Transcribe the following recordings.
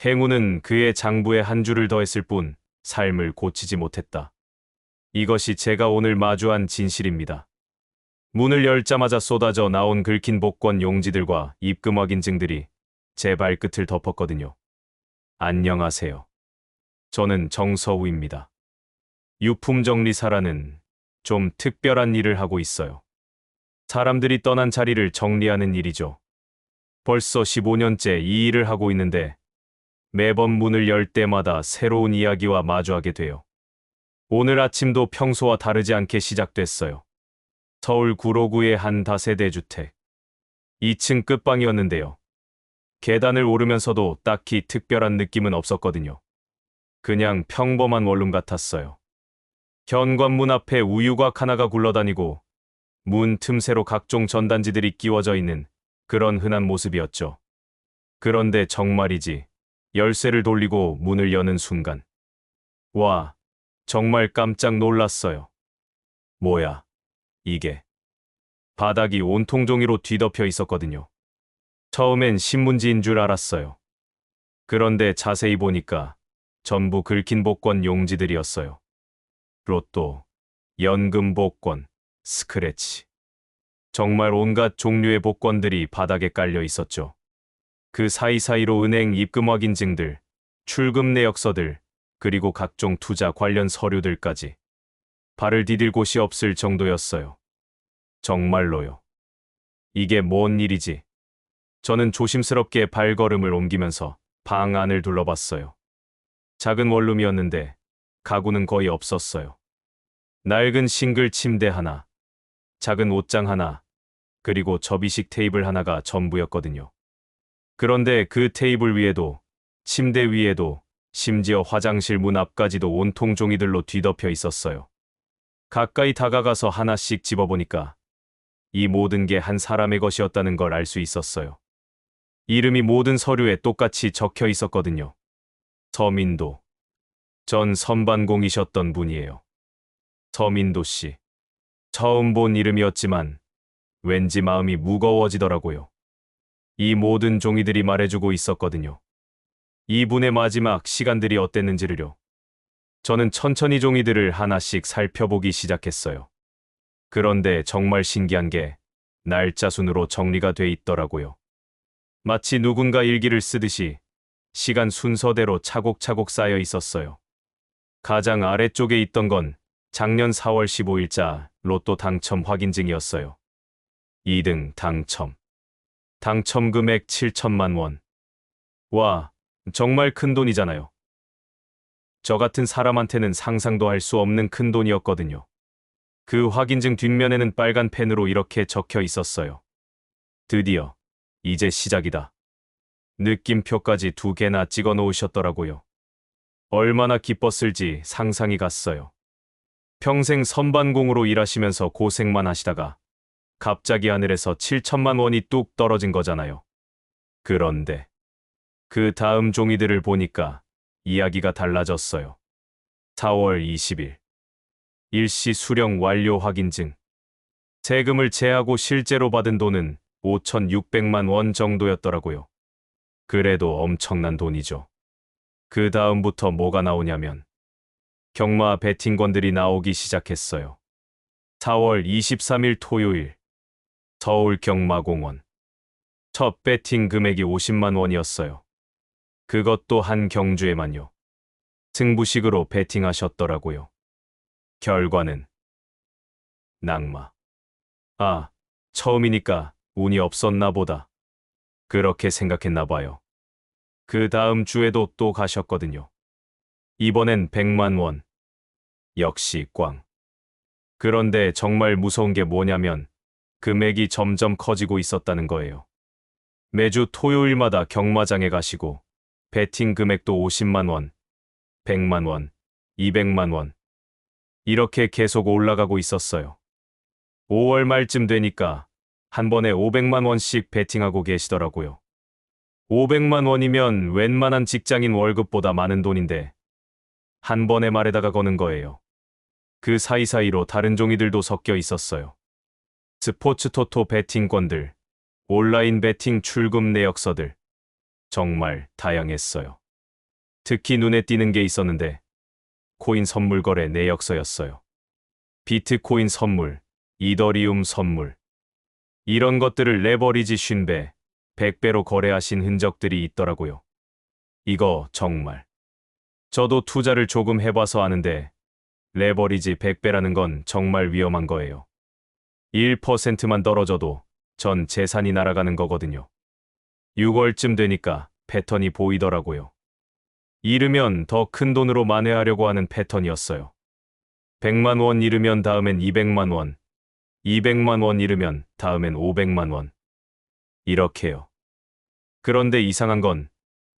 행운은 그의 장부에 한 줄을 더했을 뿐 삶을 고치지 못했다. 이것이 제가 오늘 마주한 진실입니다. 문을 열자마자 쏟아져 나온 긁힌 복권 용지들과 입금 확인증들이 제 발끝을 덮었거든요. 안녕하세요. 저는 정서우입니다. 유품정리사라는 좀 특별한 일을 하고 있어요. 사람들이 떠난 자리를 정리하는 일이죠. 벌써 15년째 이 일을 하고 있는데 매번 문을 열 때마다 새로운 이야기와 마주하게 돼요. 오늘 아침도 평소와 다르지 않게 시작됐어요. 서울 구로구의 한 다세대 주택. 2층 끝방이었는데요. 계단을 오르면서도 딱히 특별한 느낌은 없었거든요. 그냥 평범한 원룸 같았어요. 현관문 앞에 우유곽 하나가 굴러다니고 문 틈새로 각종 전단지들이 끼워져 있는 그런 흔한 모습이었죠. 그런데 정말이지 열쇠를 돌리고 문을 여는 순간 와, 정말 깜짝 놀랐어요. 뭐야, 이게. 바닥이 온통 종이로 뒤덮여 있었거든요. 처음엔 신문지인 줄 알았어요. 그런데 자세히 보니까 전부 긁힌 복권 용지들이었어요. 로또, 연금 복권, 스크래치. 정말 온갖 종류의 복권들이 바닥에 깔려 있었죠. 그 사이사이로 은행 입금 확인증들, 출금 내역서들, 그리고 각종 투자 관련 서류들까지. 발을 디딜 곳이 없을 정도였어요. 정말로요. 이게 뭔 일이지? 저는 조심스럽게 발걸음을 옮기면서 방 안을 둘러봤어요. 작은 원룸이었는데 가구는 거의 없었어요. 낡은 싱글 침대 하나, 작은 옷장 하나, 그리고 접이식 테이블 하나가 전부였거든요. 그런데 그 테이블 위에도, 침대 위에도, 심지어 화장실 문 앞까지도 온통 종이들로 뒤덮여 있었어요. 가까이 다가가서 하나씩 집어보니까 이 모든 게 한 사람의 것이었다는 걸 알 수 있었어요. 이름이 모든 서류에 똑같이 적혀 있었거든요. 서민도. 전 선반공이셨던 분이에요. 서민도 씨. 처음 본 이름이었지만 왠지 마음이 무거워지더라고요. 이 모든 종이들이 말해주고 있었거든요. 이분의 마지막 시간들이 어땠는지를요. 저는 천천히 종이들을 하나씩 살펴보기 시작했어요. 그런데 정말 신기한 게 날짜 순으로 정리가 돼 있더라고요. 마치 누군가 일기를 쓰듯이 시간 순서대로 차곡차곡 쌓여 있었어요. 가장 아래쪽에 있던 건 작년 4월 15일자 로또 당첨 확인증이었어요. 2등 당첨. 당첨 금액 7천만 원. 와, 정말 큰 돈이잖아요. 저 같은 사람한테는 상상도 할 수 없는 큰 돈이었거든요. 그 확인증 뒷면에는 빨간 펜으로 이렇게 적혀 있었어요. 드디어, 이제 시작이다. 느낌표까지 2개나 찍어 놓으셨더라고요. 얼마나 기뻤을지 상상이 갔어요. 평생 선반공으로 일하시면서 고생만 하시다가 갑자기 하늘에서 7천만 원이 뚝 떨어진 거잖아요. 그런데 그 다음 종이들을 보니까 이야기가 달라졌어요. 4월 20일. 일시 수령 완료 확인증. 세금을 제하고 실제로 받은 돈은 5,600만 원 정도였더라고요. 그래도 엄청난 돈이죠. 그 다음부터 뭐가 나오냐면 경마 베팅권들이 나오기 시작했어요. 4월 23일 토요일. 서울 경마공원. 첫 베팅 금액이 50만 원이었어요. 그것도 한 경주에만요. 승부식으로 베팅하셨더라고요. 결과는 낙마. 아, 처음이니까 운이 없었나 보다. 그렇게 생각했나 봐요. 그 다음 주에도 또 가셨거든요. 이번엔 100만 원. 역시 꽝. 그런데 정말 무서운 게 뭐냐면 금액이 점점 커지고 있었다는 거예요. 매주 토요일마다 경마장에 가시고 베팅 금액도 50만 원, 100만 원, 200만 원. 이렇게 계속 올라가고 있었어요. 5월 말쯤 되니까 한 번에 500만 원씩 베팅하고 계시더라고요. 500만 원이면 웬만한 직장인 월급보다 많은 돈인데 한 번에 말에다가 거는 거예요. 그 사이사이로 다른 종이들도 섞여 있었어요. 스포츠 토토 베팅권들, 온라인 베팅 출금 내역서들. 정말 다양했어요. 특히 눈에 띄는 게 있었는데 코인 선물 거래 내역서였어요. 비트코인 선물, 이더리움 선물. 이런 것들을 레버리지 50배, 100배로 거래하신 흔적들이 있더라고요. 이거 정말. 저도 투자를 조금 해봐서 아는데 레버리지 100배라는 건 정말 위험한 거예요. 1%만 떨어져도 전 재산이 날아가는 거거든요. 6월쯤 되니까 패턴이 보이더라고요. 잃으면 더 큰 돈으로 만회하려고 하는 패턴이었어요. 100만 원 잃으면 다음엔 200만 원, 200만 원 잃으면 다음엔 500만 원. 이렇게요. 그런데 이상한 건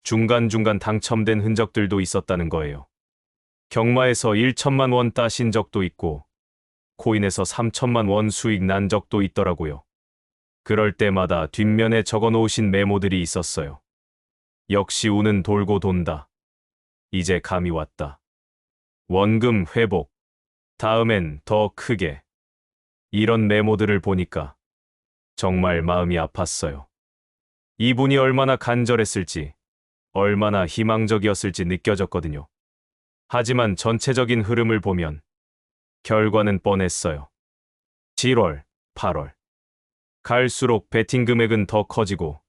중간중간 당첨된 흔적들도 있었다는 거예요. 경마에서 1천만 원 따신 적도 있고 코인에서 3천만 원 수익 난 적도 있더라고요. 그럴 때마다 뒷면에 적어 놓으신 메모들이 있었어요. 역시 운은 돌고 돈다. 이제 감이 왔다. 원금 회복. 다음엔 더 크게. 이런 메모들을 보니까 정말 마음이 아팠어요. 이분이 얼마나 간절했을지, 얼마나 희망적이었을지 느껴졌거든요. 하지만 전체적인 흐름을 보면 결과는 뻔했어요. 7월, 8월. 갈수록 베팅 금액은 더 커지고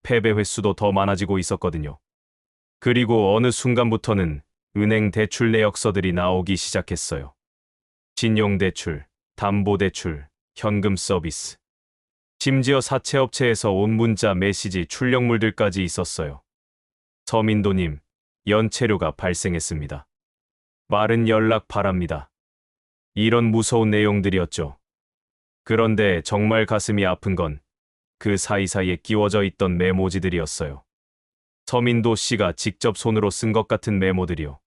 패배 횟수도 더 많아지고 있었거든요. 그리고 어느 순간부터는 은행 대출 내역서들이 나오기 시작했어요. 신용대출, 담보대출, 현금 서비스. 심지어 사채업체에서 온 문자 메시지 출력물들까지 있었어요. 서민도님, 연체료가 발생했습니다. 빠른 연락 바랍니다. 이런 무서운 내용들이었죠. 그런데 정말 가슴이 아픈 건 그 사이사이에 끼워져 있던 메모지들이었어요. 서민도 씨가 직접 손으로 쓴 것 같은 메모들이요.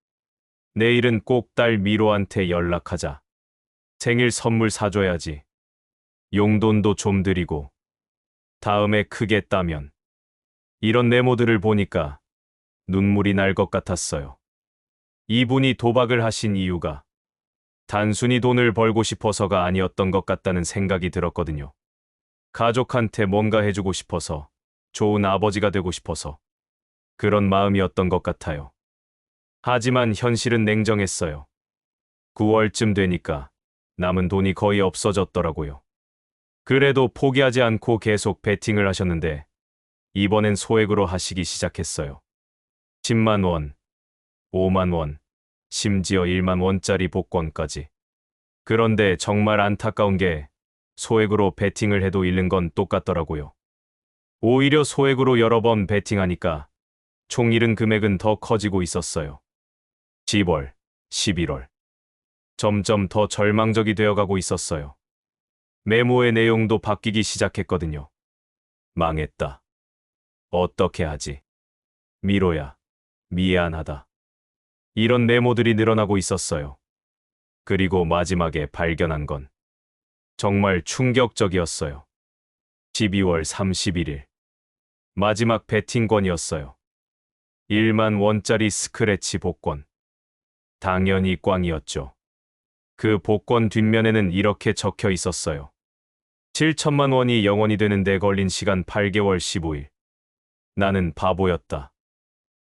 내일은 꼭 딸 미로한테 연락하자. 생일 선물 사줘야지. 용돈도 좀 드리고. 다음에 크게 따면. 이런 메모들을 보니까 눈물이 날 것 같았어요. 이분이 도박을 하신 이유가 단순히 돈을 벌고 싶어서가 아니었던 것 같다는 생각이 들었거든요. 가족한테 뭔가 해주고 싶어서, 좋은 아버지가 되고 싶어서 그런 마음이었던 것 같아요. 하지만 현실은 냉정했어요. 9월쯤 되니까 남은 돈이 거의 없어졌더라고요. 그래도 포기하지 않고 계속 베팅을 하셨는데 이번엔 소액으로 하시기 시작했어요. 10만 원, 5만 원, 심지어 1만 원짜리 복권까지. 그런데 정말 안타까운 게 소액으로 베팅을 해도 잃는 건 똑같더라고요. 오히려 소액으로 여러 번 베팅하니까 총 잃은 금액은 더 커지고 있었어요. 10월, 11월. 점점 더 절망적이 되어가고 있었어요. 메모의 내용도 바뀌기 시작했거든요. 망했다. 어떻게 하지? 미로야, 미안하다. 이런 메모들이 늘어나고 있었어요. 그리고 마지막에 발견한 건 정말 충격적이었어요. 12월 31일. 마지막 베팅권이었어요. 1만 원짜리 스크래치 복권. 당연히 꽝이었죠. 그 복권 뒷면에는 이렇게 적혀 있었어요. 7천만 원이 영원이 되는데 걸린 시간 8개월 15일. 나는 바보였다.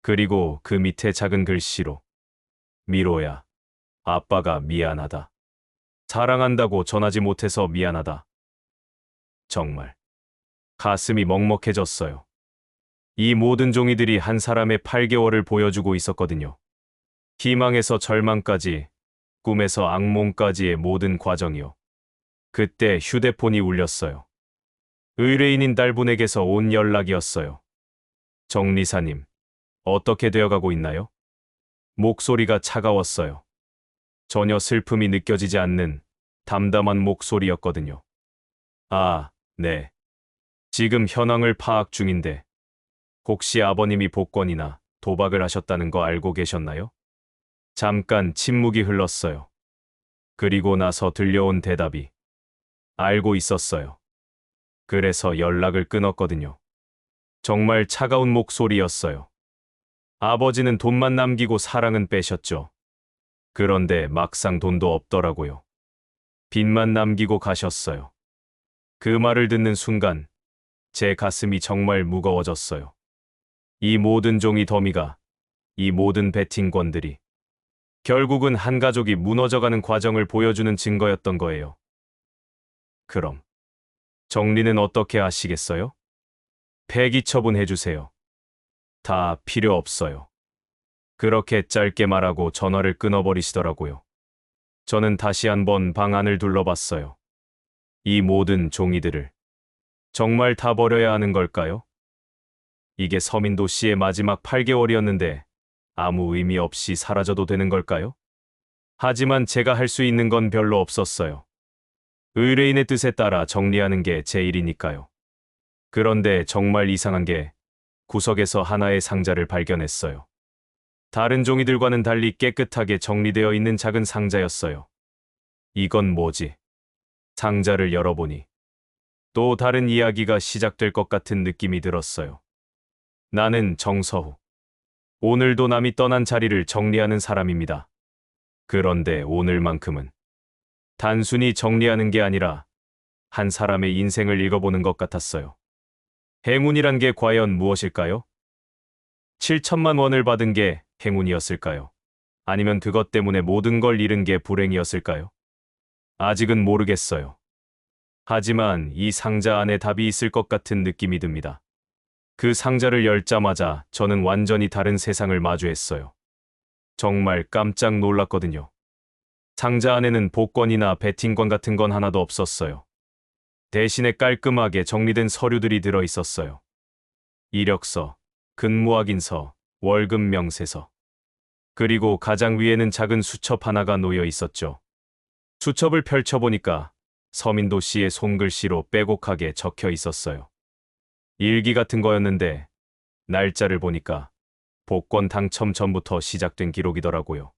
그리고 그 밑에 작은 글씨로 미로야, 아빠가 미안하다. 사랑한다고 전하지 못해서 미안하다. 정말 가슴이 먹먹해졌어요. 이 모든 종이들이 한 사람의 8개월을 보여주고 있었거든요. 희망에서 절망까지, 꿈에서 악몽까지의 모든 과정이요. 그때 휴대폰이 울렸어요. 의뢰인인 딸분에게서 온 연락이었어요. 정리사님, 어떻게 되어가고 있나요? 목소리가 차가웠어요. 전혀 슬픔이 느껴지지 않는 담담한 목소리였거든요. 아, 네. 지금 현황을 파악 중인데 혹시 아버님이 복권이나 도박을 하셨다는 거 알고 계셨나요? 잠깐 침묵이 흘렀어요. 그리고 나서 들려온 대답이 알고 있었어요. 그래서 연락을 끊었거든요. 정말 차가운 목소리였어요. 아버지는 돈만 남기고 사랑은 빼셨죠. 그런데 막상 돈도 없더라고요. 빚만 남기고 가셨어요. 그 말을 듣는 순간 제 가슴이 정말 무거워졌어요. 이 모든 종이 더미가 이 모든 베팅권들이 결국은 한 가족이 무너져가는 과정을 보여주는 증거였던 거예요. 그럼 정리는 어떻게 하시겠어요? 폐기 처분해주세요. 다 필요 없어요. 그렇게 짧게 말하고 전화를 끊어버리시더라고요. 저는 다시 한번 방 안을 둘러봤어요. 이 모든 종이들을 정말 다 버려야 하는 걸까요? 이게 서민도 씨의 마지막 8개월이었는데 아무 의미 없이 사라져도 되는 걸까요? 하지만 제가 할 수 있는 건 별로 없었어요. 의뢰인의 뜻에 따라 정리하는 게 제 일이니까요. 그런데 정말 이상한 게 구석에서 하나의 상자를 발견했어요. 다른 종이들과는 달리 깨끗하게 정리되어 있는 작은 상자였어요. 이건 뭐지? 상자를 열어보니 또 다른 이야기가 시작될 것 같은 느낌이 들었어요. 나는 정서후. 오늘도 남이 떠난 자리를 정리하는 사람입니다. 그런데 오늘만큼은 단순히 정리하는 게 아니라 한 사람의 인생을 읽어보는 것 같았어요. 행운이란 게 과연 무엇일까요? 7천만 원을 받은 게 행운이었을까요? 아니면 그것 때문에 모든 걸 잃은 게 불행이었을까요? 아직은 모르겠어요. 하지만 이 상자 안에 답이 있을 것 같은 느낌이 듭니다. 그 상자를 열자마자 저는 완전히 다른 세상을 마주했어요. 정말 깜짝 놀랐거든요. 상자 안에는 복권이나 베팅권 같은 건 하나도 없었어요. 대신에 깔끔하게 정리된 서류들이 들어 있었어요. 이력서, 근무 확인서, 월급 명세서. 그리고 가장 위에는 작은 수첩 하나가 놓여 있었죠. 수첩을 펼쳐보니까 서민도 씨의 손글씨로 빼곡하게 적혀 있었어요. 일기 같은 거였는데 날짜를 보니까 복권 당첨 전부터 시작된 기록이더라고요.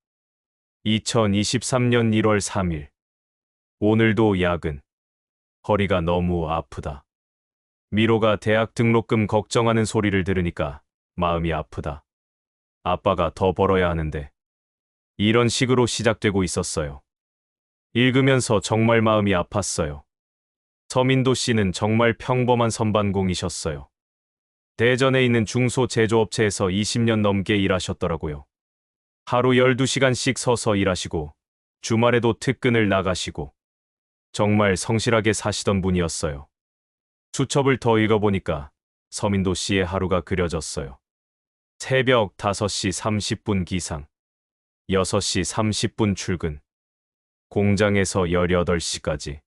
2023년 1월 3일. 오늘도 야근. 허리가 너무 아프다. 미로가 대학 등록금 걱정하는 소리를 들으니까 마음이 아프다. 아빠가 더 벌어야 하는데. 이런 식으로 시작되고 있었어요. 읽으면서 정말 마음이 아팠어요. 서민도 씨는 정말 평범한 선반공이셨어요. 대전에 있는 중소제조업체에서 20년 넘게 일하셨더라고요. 하루 12시간씩 서서 일하시고 주말에도 특근을 나가시고 정말 성실하게 사시던 분이었어요. 수첩을 더 읽어보니까 서민도 씨의 하루가 그려졌어요. 새벽 5시 30분 기상, 6시 30분 출근, 공장에서 18시까지.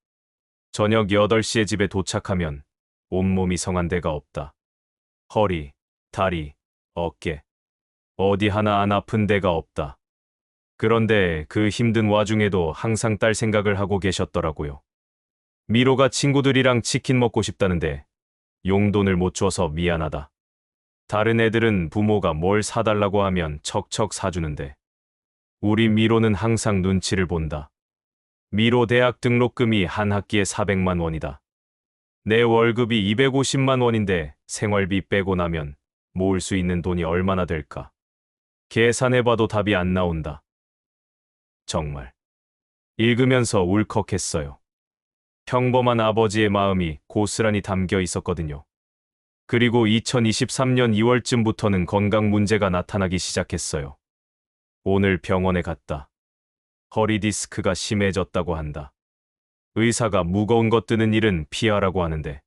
저녁 8시에 집에 도착하면 온몸이 성한 데가 없다. 허리, 다리, 어깨, 어디 하나 안 아픈 데가 없다. 그런데 그 힘든 와중에도 항상 딸 생각을 하고 계셨더라고요. 미로가 친구들이랑 치킨 먹고 싶다는데 용돈을 못 줘서 미안하다. 다른 애들은 부모가 뭘 사달라고 하면 척척 사주는데 우리 미로는 항상 눈치를 본다. 미로 대학 등록금이 한 학기에 400만 원이다. 내 월급이 250만 원인데 생활비 빼고 나면 모을 수 있는 돈이 얼마나 될까? 계산해봐도 답이 안 나온다. 정말. 읽으면서 울컥했어요. 평범한 아버지의 마음이 고스란히 담겨 있었거든요. 그리고 2023년 2월쯤부터는 건강 문제가 나타나기 시작했어요. 오늘 병원에 갔다. 허리 디스크가 심해졌다고 한다. 의사가 무거운 것 드는 일은 피하라고 하는데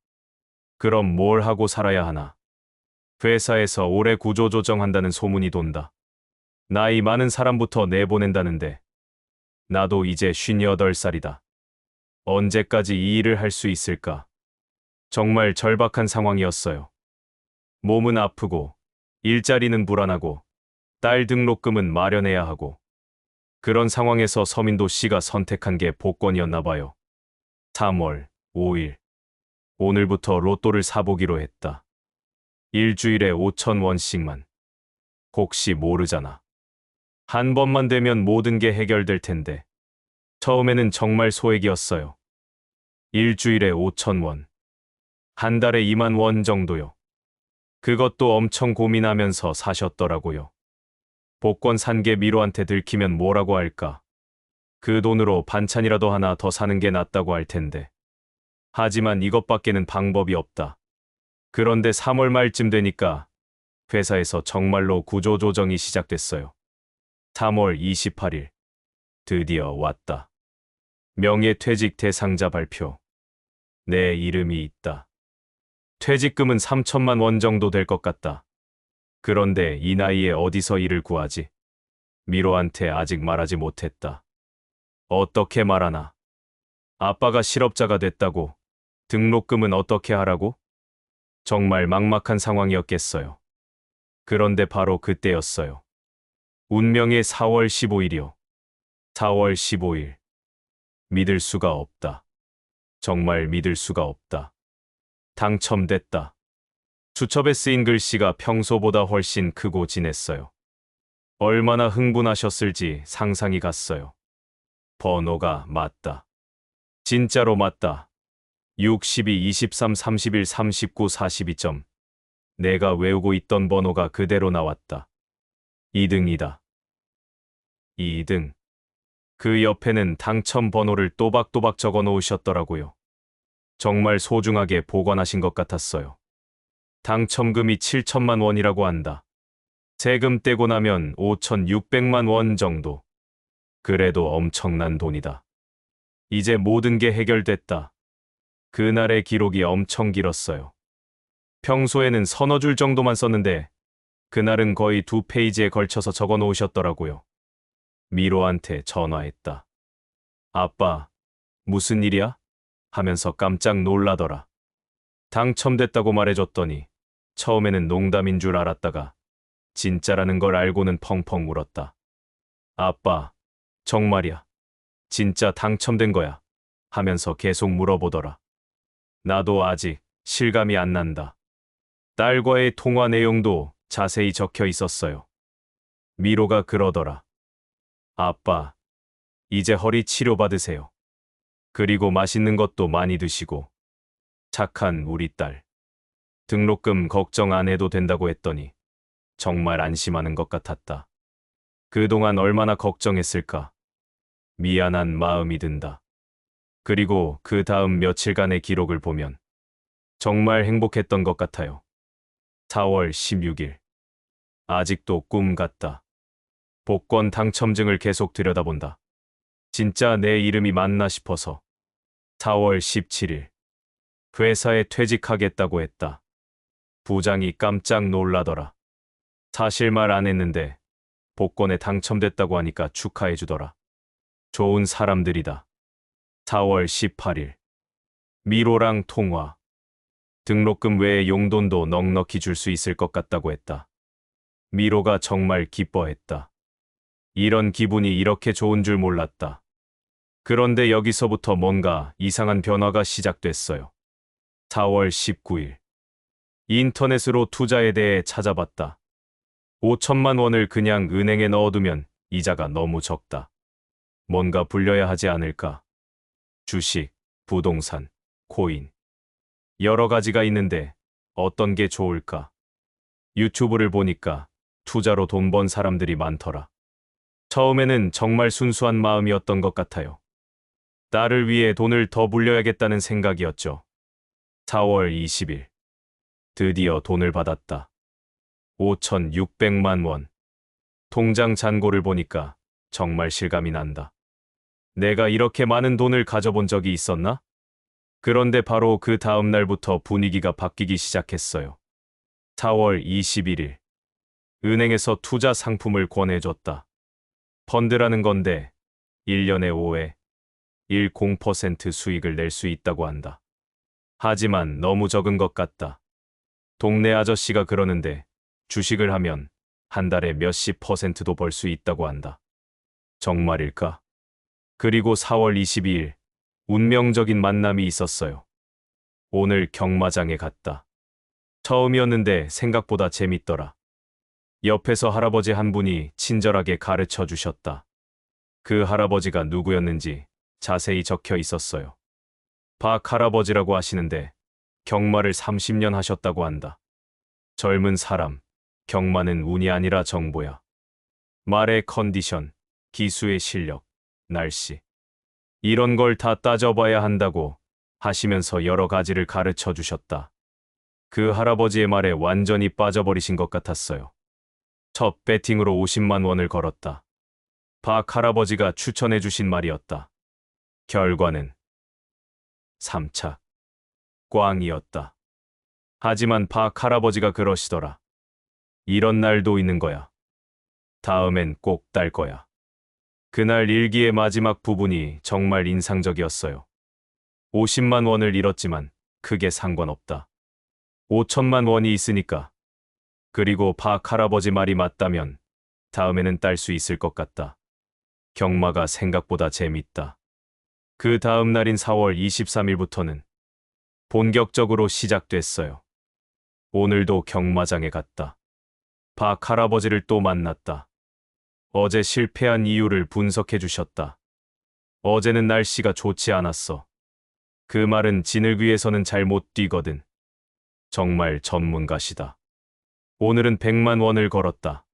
그럼 뭘 하고 살아야 하나? 회사에서 올해 구조조정한다는 소문이 돈다. 나이 많은 사람부터 내보낸다는데 나도 이제 58살이다. 언제까지 이 일을 할 수 있을까? 정말 절박한 상황이었어요. 몸은 아프고 일자리는 불안하고 딸 등록금은 마련해야 하고 그런 상황에서 서민도 씨가 선택한 게 복권이었나 봐요. 3월 5일. 오늘부터 로또를 사보기로 했다. 일주일에 5,000원씩만. 혹시 모르잖아. 한 번만 되면 모든 게 해결될 텐데. 처음에는 정말 소액이었어요. 일주일에 5,000원. 한 달에 2만 원 정도요. 그것도 엄청 고민하면서 사셨더라고요. 복권 산 게 미로한테 들키면 뭐라고 할까? 그 돈으로 반찬이라도 하나 더 사는 게 낫다고 할 텐데. 하지만 이것밖에는 방법이 없다. 그런데 3월 말쯤 되니까 회사에서 정말로 구조조정이 시작됐어요. 3월 28일. 드디어 왔다. 명예퇴직 대상자 발표. 내 이름이 있다. 퇴직금은 3천만 원 정도 될 것 같다. 그런데 이 나이에 어디서 일을 구하지? 미로한테 아직 말하지 못했다. 어떻게 말하나? 아빠가 실업자가 됐다고? 등록금은 어떻게 하라고? 정말 막막한 상황이었겠어요. 그런데 바로 그때였어요. 운명의 4월 15일이요. 4월 15일. 믿을 수가 없다. 정말 믿을 수가 없다. 당첨됐다. 수첩에 쓰인 글씨가 평소보다 훨씬 크고 진했어요. 얼마나 흥분하셨을지 상상이 갔어요. 번호가 맞다. 진짜로 맞다. 62, 23, 31, 39, 42점. 내가 외우고 있던 번호가 그대로 나왔다. 2등이다. 2등. 그 옆에는 당첨 번호를 또박또박 적어 놓으셨더라고요. 정말 소중하게 보관하신 것 같았어요. 당첨금이 7천만 원이라고 한다. 세금 떼고 나면 5,600만 원 정도. 그래도 엄청난 돈이다. 이제 모든 게 해결됐다. 그날의 기록이 엄청 길었어요. 평소에는 서너 줄 정도만 썼는데 그날은 거의 2페이지에 걸쳐서 적어 놓으셨더라고요. 미로한테 전화했다. 아빠, 무슨 일이야? 하면서 깜짝 놀라더라. 당첨됐다고 말해줬더니 처음에는 농담인 줄 알았다가 진짜라는 걸 알고는 펑펑 울었다. 아빠, 정말이야. 진짜 당첨된 거야. 하면서 계속 물어보더라. 나도 아직 실감이 안 난다. 딸과의 통화 내용도 자세히 적혀 있었어요. 미로가 그러더라. 아빠, 이제 허리 치료 받으세요. 그리고 맛있는 것도 많이 드시고. 착한 우리 딸. 등록금 걱정 안 해도 된다고 했더니 정말 안심하는 것 같았다. 그동안 얼마나 걱정했을까. 미안한 마음이 든다. 그리고 그 다음 며칠간의 기록을 보면 정말 행복했던 것 같아요. 4월 16일. 아직도 꿈 같다. 복권 당첨증을 계속 들여다본다. 진짜 내 이름이 맞나 싶어서. 4월 17일. 회사에 퇴직하겠다고 했다. 부장이 깜짝 놀라더라. 사실 말 안 했는데 복권에 당첨됐다고 하니까 축하해주더라. 좋은 사람들이다. 4월 18일. 미로랑 통화. 등록금 외에 용돈도 넉넉히 줄 수 있을 것 같다고 했다. 미로가 정말 기뻐했다. 이런 기분이 이렇게 좋은 줄 몰랐다. 그런데 여기서부터 뭔가 이상한 변화가 시작됐어요. 4월 19일. 인터넷으로 투자에 대해 찾아봤다. 5천만 원을 그냥 은행에 넣어두면 이자가 너무 적다. 뭔가 불려야 하지 않을까? 주식, 부동산, 코인. 여러 가지가 있는데 어떤 게 좋을까? 유튜브를 보니까 투자로 돈 번 사람들이 많더라. 처음에는 정말 순수한 마음이었던 것 같아요. 딸을 위해 돈을 더 불려야겠다는 생각이었죠. 4월 20일. 드디어 돈을 받았다. 5,600만 원. 통장 잔고를 보니까 정말 실감이 난다. 내가 이렇게 많은 돈을 가져본 적이 있었나? 그런데 바로 그 다음 날부터 분위기가 바뀌기 시작했어요. 4월 21일. 은행에서 투자 상품을 권해줬다. 펀드라는 건데 1년에 5회 10% 수익을 낼 수 있다고 한다. 하지만 너무 적은 것 같다. 동네 아저씨가 그러는데 주식을 하면 한 달에 몇십 %도 벌 수 있다고 한다. 정말일까? 그리고 4월 22일 운명적인 만남이 있었어요. 오늘 경마장에 갔다. 처음이었는데 생각보다 재밌더라. 옆에서 할아버지 한 분이 친절하게 가르쳐 주셨다. 그 할아버지가 누구였는지 자세히 적혀 있었어요. 박 할아버지라고 하시는데 경마를 30년 하셨다고 한다. 젊은 사람, 경마는 운이 아니라 정보야. 말의 컨디션, 기수의 실력, 날씨. 이런 걸 다 따져봐야 한다고 하시면서 여러 가지를 가르쳐 주셨다. 그 할아버지의 말에 완전히 빠져버리신 것 같았어요. 첫 배팅으로 50만 원을 걸었다. 박 할아버지가 추천해 주신 말이었다. 결과는 3차 꽝이었다. 하지만 박 할아버지가 그러시더라. 이런 날도 있는 거야. 다음엔 꼭 딸 거야. 그날 일기의 마지막 부분이 정말 인상적이었어요. 50만 원을 잃었지만 크게 상관없다. 5천만 원이 있으니까. 그리고 박 할아버지 말이 맞다면 다음에는 딸 수 있을 것 같다. 경마가 생각보다 재밌다. 그 다음 날인 4월 23일부터는 본격적으로 시작됐어요. 오늘도 경마장에 갔다. 박 할아버지를 또 만났다. 어제 실패한 이유를 분석해 주셨다. 어제는 날씨가 좋지 않았어. 그 말은 진흙위에서는 잘 못 뛰거든. 정말 전문가시다. 오늘은 100만 원을 걸었다.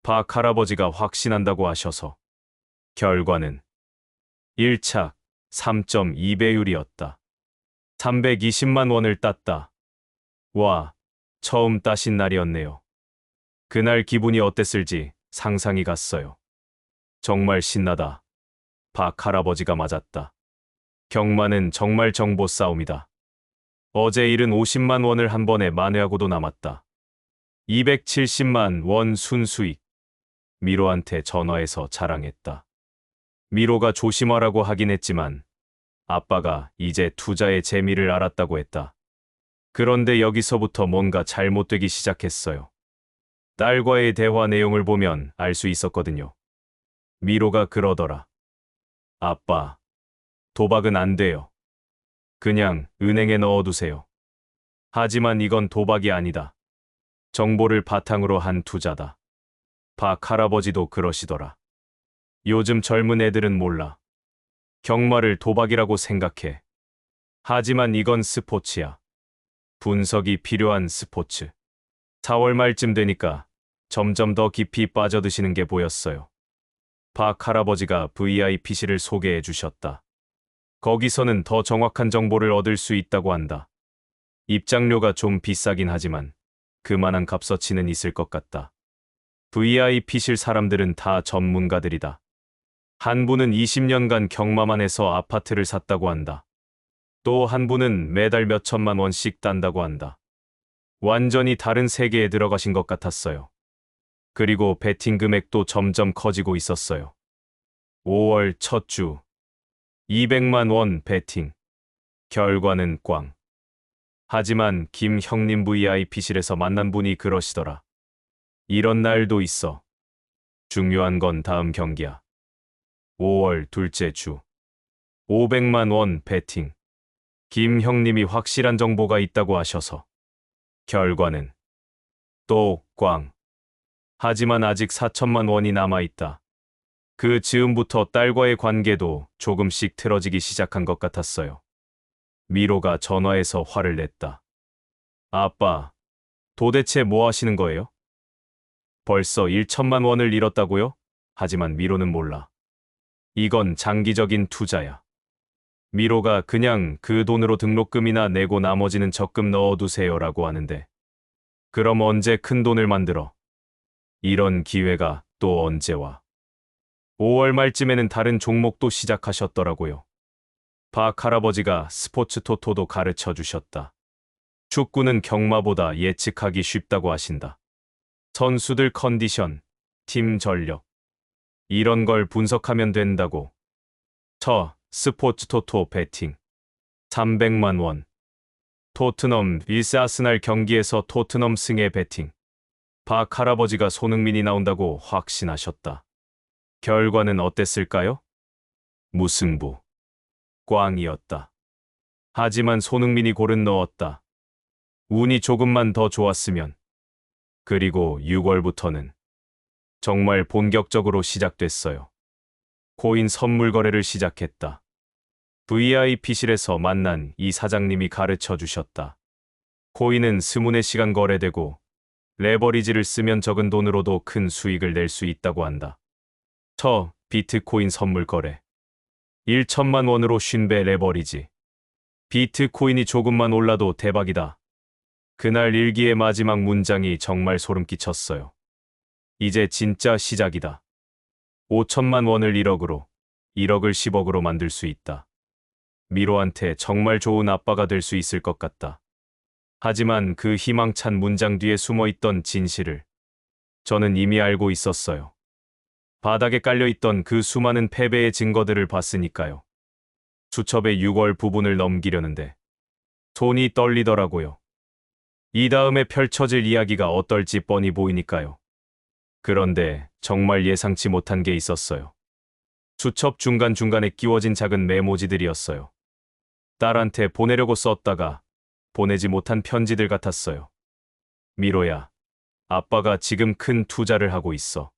박 할아버지가 확신한다고 하셔서. 결과는 1차 3.2배율이었다. 320만 원을 땄다. 와, 처음 따신 날이었네요. 그날 기분이 어땠을지 상상이 갔어요. 정말 신나다. 박 할아버지가 맞았다. 경마는 정말 정보 싸움이다. 어제 잃은 50만 원을 한 번에 만회하고도 남았다. 270만 원 순수익. 미로한테 전화해서 자랑했다. 미로가 조심하라고 하긴 했지만 아빠가 이제 투자의 재미를 알았다고 했다. 그런데 여기서부터 뭔가 잘못되기 시작했어요. 딸과의 대화 내용을 보면 알 수 있었거든요. 미로가 그러더라. 아빠, 도박은 안 돼요. 그냥 은행에 넣어두세요. 하지만 이건 도박이 아니다. 정보를 바탕으로 한 투자다. 박 할아버지도 그러시더라. 요즘 젊은 애들은 몰라. 경마를 도박이라고 생각해. 하지만 이건 스포츠야. 분석이 필요한 스포츠. 4월 말쯤 되니까 점점 더 깊이 빠져드시는 게 보였어요. 박 할아버지가 VIP실을 소개해 주셨다. 거기서는 더 정확한 정보를 얻을 수 있다고 한다. 입장료가 좀 비싸긴 하지만 그만한 값어치는 있을 것 같다. VIP실 사람들은 다 전문가들이다. 한 분은 20년간 경마만 해서 아파트를 샀다고 한다. 또 한 분은 매달 몇 천만 원씩 딴다고 한다. 완전히 다른 세계에 들어가신 것 같았어요. 그리고 베팅 금액도 점점 커지고 있었어요. 5월 첫 주 200만 원 베팅. 결과는 꽝. 하지만 김 형님 VIP실에서 만난 분이 그러시더라. 이런 날도 있어. 중요한 건 다음 경기야. 5월 둘째 주 500만 원 베팅. 김 형님이 확실한 정보가 있다고 하셔서. 결과는 또 꽝. 하지만 아직 4천만 원이 남아있다. 그 즈음부터 딸과의 관계도 조금씩 틀어지기 시작한 것 같았어요. 미로가 전화해서 화를 냈다. 아빠, 도대체 뭐 하시는 거예요? 벌써 1천만 원을 잃었다고요? 하지만 미로는 몰라. 이건 장기적인 투자야. 미로가 그냥 그 돈으로 등록금이나 내고 나머지는 적금 넣어두세요라고 하는데 그럼 언제 큰 돈을 만들어? 이런 기회가 또 언제 와? 5월 말쯤에는 다른 종목도 시작하셨더라고요. 박 할아버지가 스포츠 토토도 가르쳐 주셨다. 축구는 경마보다 예측하기 쉽다고 하신다. 선수들 컨디션, 팀 전력, 이런 걸 분석하면 된다고. 스포츠 토토 베팅 300만 원. 토트넘 빌스 아스날 경기에서 토트넘 승에 베팅. 박 할아버지가 손흥민이 나온다고 확신하셨다. 결과는 어땠을까요? 무승부. 꽝이었다. 하지만 손흥민이 골은 넣었다. 운이 조금만 더 좋았으면. 그리고 6월부터는 정말 본격적으로 시작됐어요. 코인 선물 거래를 시작했다. VIP실에서 만난 이 사장님이 가르쳐 주셨다. 코인은 24시간 거래되고 레버리지를 쓰면 적은 돈으로도 큰 수익을 낼 수 있다고 한다. 비트코인 선물 거래. 1천만 원으로 50배 레버리지. 비트코인이 조금만 올라도 대박이다. 그날 일기의 마지막 문장이 정말 소름 끼쳤어요. 이제 진짜 시작이다. 5천만 원을 1억으로, 1억을 10억으로 만들 수 있다. 미로한테 정말 좋은 아빠가 될 수 있을 것 같다. 하지만 그 희망찬 문장 뒤에 숨어있던 진실을 저는 이미 알고 있었어요. 바닥에 깔려있던 그 수많은 패배의 증거들을 봤으니까요. 수첩의 6월 부분을 넘기려는데 손이 떨리더라고요. 이 다음에 펼쳐질 이야기가 어떨지 뻔히 보이니까요. 그런데 정말 예상치 못한 게 있었어요. 수첩 중간중간에 끼워진 작은 메모지들이었어요. 딸한테 보내려고 썼다가 보내지 못한 편지들 같았어요. 미로야, 아빠가 지금 큰 투자를 하고 있어.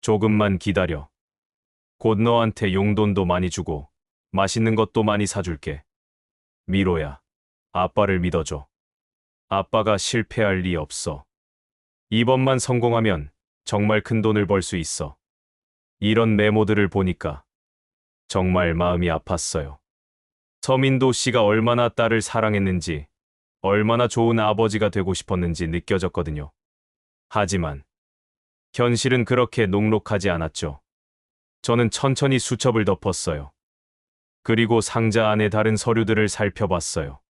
조금만 기다려. 곧 너한테 용돈도 많이 주고 맛있는 것도 많이 사줄게. 미로야, 아빠를 믿어줘. 아빠가 실패할 리 없어. 이번만 성공하면 정말 큰 돈을 벌 수 있어. 이런 메모들을 보니까 정말 마음이 아팠어요. 서민도 씨가 얼마나 딸을 사랑했는지, 얼마나 좋은 아버지가 되고 싶었는지 느껴졌거든요. 하지만 현실은 그렇게 녹록하지 않았죠. 저는 천천히 수첩을 덮었어요. 그리고 상자 안에 다른 서류들을 살펴봤어요.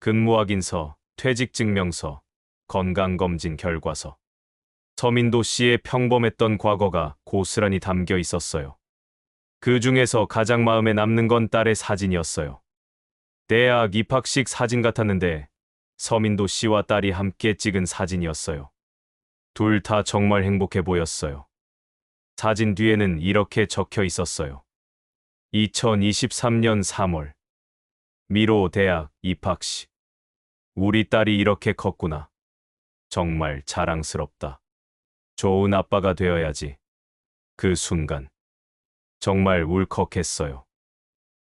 근무 확인서, 퇴직 증명서, 건강검진 결과서. 서민도 씨의 평범했던 과거가 고스란히 담겨 있었어요. 그 중에서 가장 마음에 남는 건 딸의 사진이었어요. 대학 입학식 사진 같았는데 서민도 씨와 딸이 함께 찍은 사진이었어요. 둘 다 정말 행복해 보였어요. 사진 뒤에는 이렇게 적혀 있었어요. 2023년 3월 미로 대학 입학식. 우리 딸이 이렇게 컸구나. 정말 자랑스럽다. 좋은 아빠가 되어야지. 그 순간 정말 울컥했어요.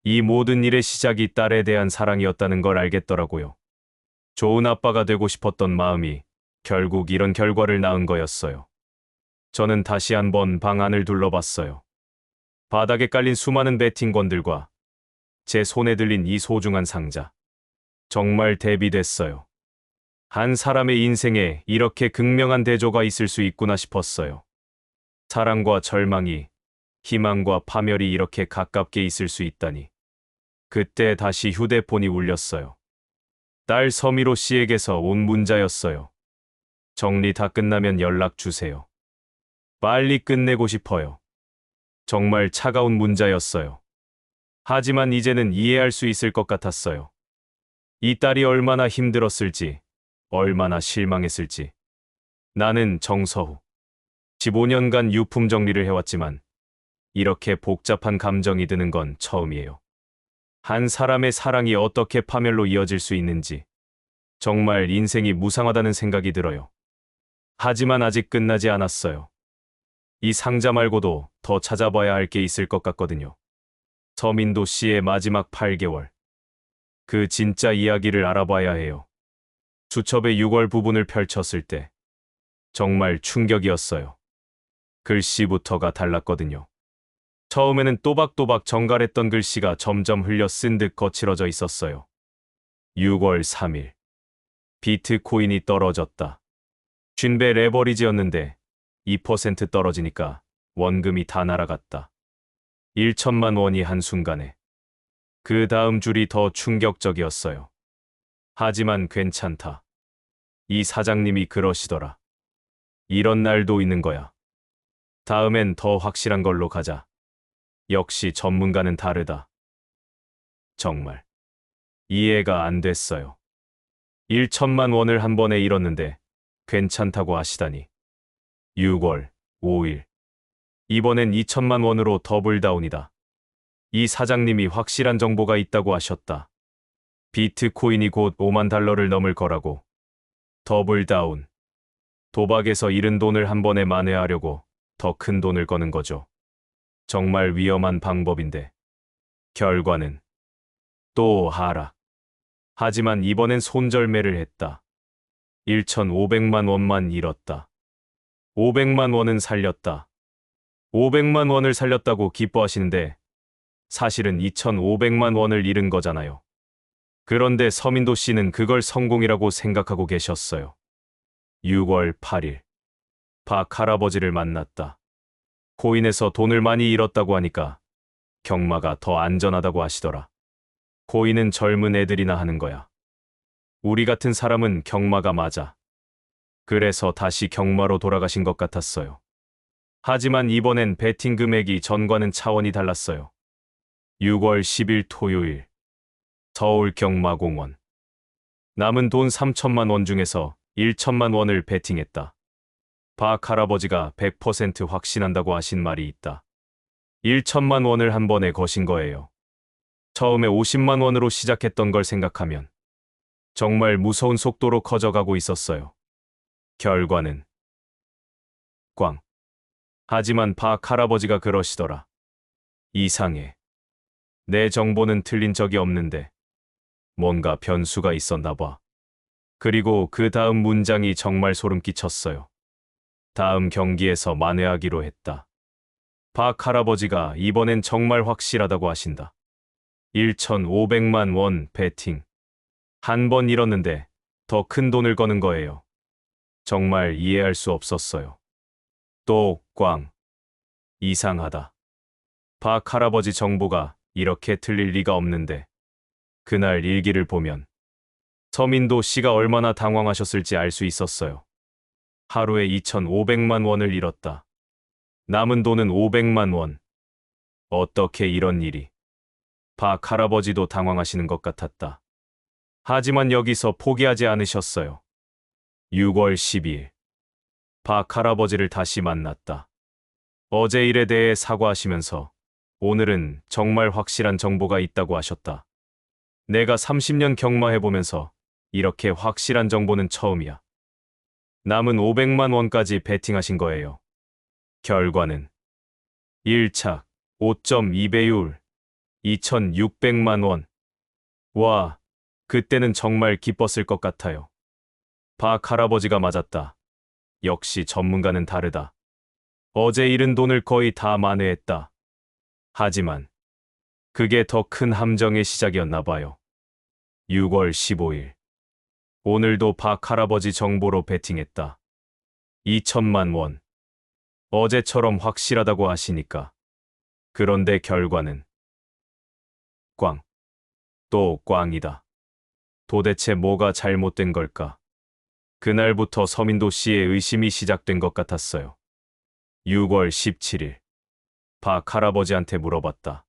이 모든 일의 시작이 딸에 대한 사랑이었다는 걸 알겠더라고요. 좋은 아빠가 되고 싶었던 마음이 결국 이런 결과를 낳은 거였어요. 저는 다시 한번 방 안을 둘러봤어요. 바닥에 깔린 수많은 베팅건들과 제 손에 들린 이 소중한 상자. 정말 대비됐어요. 한 사람의 인생에 이렇게 극명한 대조가 있을 수 있구나 싶었어요. 사랑과 절망이, 희망과 파멸이 이렇게 가깝게 있을 수 있다니. 그때 다시 휴대폰이 울렸어요. 딸 서미로 씨에게서 온 문자였어요. 정리 다 끝나면 연락 주세요. 빨리 끝내고 싶어요. 정말 차가운 문자였어요. 하지만 이제는 이해할 수 있을 것 같았어요. 이 딸이 얼마나 힘들었을지, 얼마나 실망했을지. 나는 정서후. 15년간 유품 정리를 해왔지만 이렇게 복잡한 감정이 드는 건 처음이에요. 한 사람의 사랑이 어떻게 파멸로 이어질 수 있는지 정말 인생이 무상하다는 생각이 들어요. 하지만 아직 끝나지 않았어요. 이 상자 말고도 더 찾아봐야 할 게 있을 것 같거든요. 서민도 씨의 마지막 8개월. 그 진짜 이야기를 알아봐야 해요. 수첩의 6월 부분을 펼쳤을 때 정말 충격이었어요. 글씨부터가 달랐거든요. 처음에는 또박또박 정갈했던 글씨가 점점 흘려 쓴 듯 거칠어져 있었어요. 6월 3일. 비트코인이 떨어졌다. 쉰배 레버리지였는데 2% 떨어지니까 원금이 다 날아갔다. 1천만 원이 한순간에. 그 다음 줄이 더 충격적이었어요. 하지만 괜찮다. 이 사장님이 그러시더라. 이런 날도 있는 거야. 다음엔 더 확실한 걸로 가자. 역시 전문가는 다르다. 정말 이해가 안 됐어요. 1천만 원을 한 번에 잃었는데 괜찮다고 하시다니. 6월 5일. 이번엔 2천만 원으로 더블다운이다. 이 사장님이 확실한 정보가 있다고 하셨다. 비트코인이 곧 5만 달러를 넘을 거라고. 더블다운. 도박에서 잃은 돈을 한 번에 만회하려고 더 큰 돈을 거는 거죠. 정말 위험한 방법인데. 결과는 또 하락. 하지만 이번엔 손절매를 했다. 1,500만 원만 잃었다. 500만 원은 살렸다. 500만 원을 살렸다고 기뻐하시는데 사실은 2,500만 원을 잃은 거잖아요. 그런데 서민도 씨는 그걸 성공이라고 생각하고 계셨어요. 6월 8일, 박 할아버지를 만났다. 코인에서 돈을 많이 잃었다고 하니까 경마가 더 안전하다고 하시더라. 코인은 젊은 애들이나 하는 거야. 우리 같은 사람은 경마가 맞아. 그래서 다시 경마로 돌아가신 것 같았어요. 하지만 이번엔 베팅 금액이 전과는 차원이 달랐어요. 6월 10일 토요일, 서울 경마공원. 남은 돈 3천만 원 중에서 1천만 원을 베팅했다. 박 할아버지가 100% 확신한다고 하신 말이 있다. 1천만 원을 한 번에 거신 거예요. 처음에 50만 원으로 시작했던 걸 생각하면 정말 무서운 속도로 커져가고 있었어요. 결과는 꽝. 하지만 박 할아버지가 그러시더라. 이상해. 내 정보는 틀린 적이 없는데 뭔가 변수가 있었나 봐. 그리고 그 다음 문장이 정말 소름 끼쳤어요. 다음 경기에서 만회하기로 했다. 박 할아버지가 이번엔 정말 확실하다고 하신다. 1,500만 원 베팅. 한 번 잃었는데 더 큰 돈을 거는 거예요. 정말 이해할 수 없었어요. 또 꽝. 이상하다. 박 할아버지 정보가 이렇게 틀릴 리가 없는데 그날 일기를 보면 서민도 씨가 얼마나 당황하셨을지 알 수 있었어요. 하루에 2,500만 원을 잃었다. 남은 돈은 500만 원. 어떻게 이런 일이. 박 할아버지도 당황하시는 것 같았다. 하지만 여기서 포기하지 않으셨어요. 6월 12일. 박 할아버지를 다시 만났다. 어제 일에 대해 사과하시면서 오늘은 정말 확실한 정보가 있다고 하셨다. 내가 30년 경마해보면서 이렇게 확실한 정보는 처음이야. 남은 500만 원까지 베팅하신 거예요. 결과는 1착 5.2배율 2,600만 원. 와, 그때는 정말 기뻤을 것 같아요. 박 할아버지가 맞았다. 역시 전문가는 다르다. 어제 잃은 돈을 거의 다 만회했다. 하지만 그게 더 큰 함정의 시작이었나 봐요. 6월 15일. 오늘도 박 할아버지 정보로 베팅했다. 2천만 원. 어제처럼 확실하다고 하시니까. 그런데 결과는 꽝. 또 꽝이다. 도대체 뭐가 잘못된 걸까? 그날부터 서민도 씨의 의심이 시작된 것 같았어요. 6월 17일. 박 할아버지한테 물어봤다.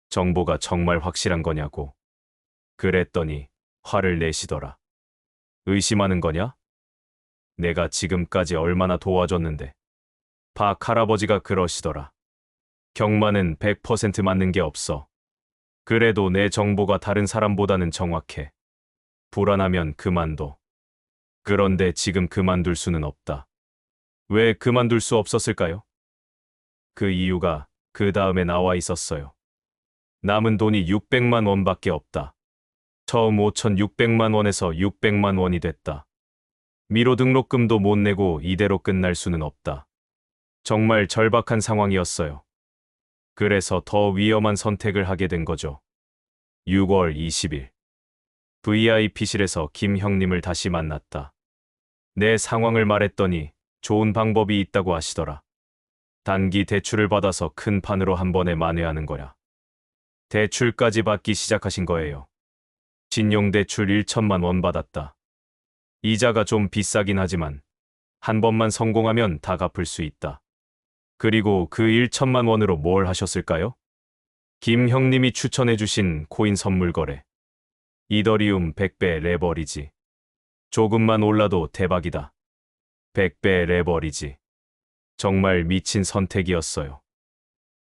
정보가 정말 확실한 거냐고. 그랬더니 화를 내시더라. 의심하는 거냐? 내가 지금까지 얼마나 도와줬는데. 박 할아버지가 그러시더라. 경마는 100% 맞는 게 없어. 그래도 내 정보가 다른 사람보다는 정확해. 불안하면 그만둬. 그런데 지금 그만둘 수는 없다. 왜 그만둘 수 없었을까요? 그 이유가 그 다음에 나와 있었어요. 남은 돈이 600만 원밖에 없다. 처음 5,600만 원에서 600만 원이 됐다. 미로 등록금도 못 내고 이대로 끝날 수는 없다. 정말 절박한 상황이었어요. 그래서 더 위험한 선택을 하게 된 거죠. 6월 20일. VIP실에서 김 형님을 다시 만났다. 내 상황을 말했더니 좋은 방법이 있다고 하시더라. 단기 대출을 받아서 큰 판으로 한 번에 만회하는 거야. 대출까지 받기 시작하신 거예요. 신용대출 1천만 원 받았다. 이자가 좀 비싸긴 하지만 한 번만 성공하면 다 갚을 수 있다. 그리고 그 1천만 원으로 뭘 하셨을까요? 김 형님이 추천해주신 코인 선물 거래. 이더리움 100배 레버리지. 조금만 올라도 대박이다. 100배 레버리지. 정말 미친 선택이었어요.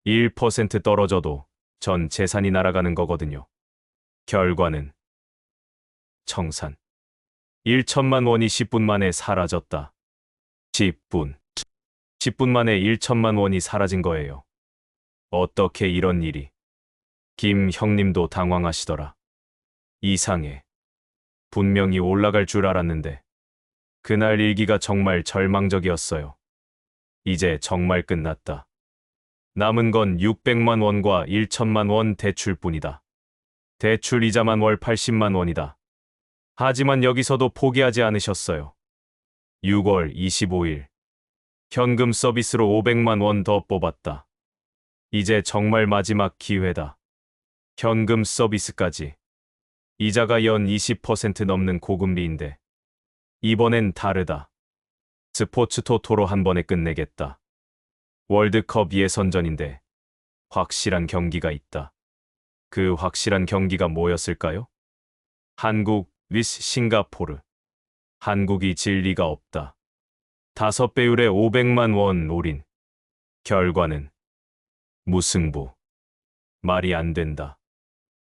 1% 떨어져도 전 재산이 날아가는 거거든요. 결과는 청산. 1천만 원이 10분 만에 사라졌다. 10분. 10분 만에 1천만 원이 사라진 거예요. 어떻게 이런 일이. 김 형님도 당황하시더라. 이상해. 분명히 올라갈 줄 알았는데. 그날 일기가 정말 절망적이었어요. 이제 정말 끝났다. 남은 건 600만 원과 1천만 원 대출뿐이다. 대출 이자만 월 80만 원이다. 하지만 여기서도 포기하지 않으셨어요. 6월 25일. 현금 서비스로 500만 원 더 뽑았다. 이제 정말 마지막 기회다. 현금 서비스까지. 이자가 연 20% 넘는 고금리인데 이번엔 다르다. 스포츠 토토로 한 번에 끝내겠다. 월드컵 예선전인데 확실한 경기가 있다. 그 확실한 경기가 뭐였을까요? 한국 vs 싱가포르. 한국이 질 리가 없다. 5배율에 500만 원 올인. 결과는 무승부. 말이 안 된다.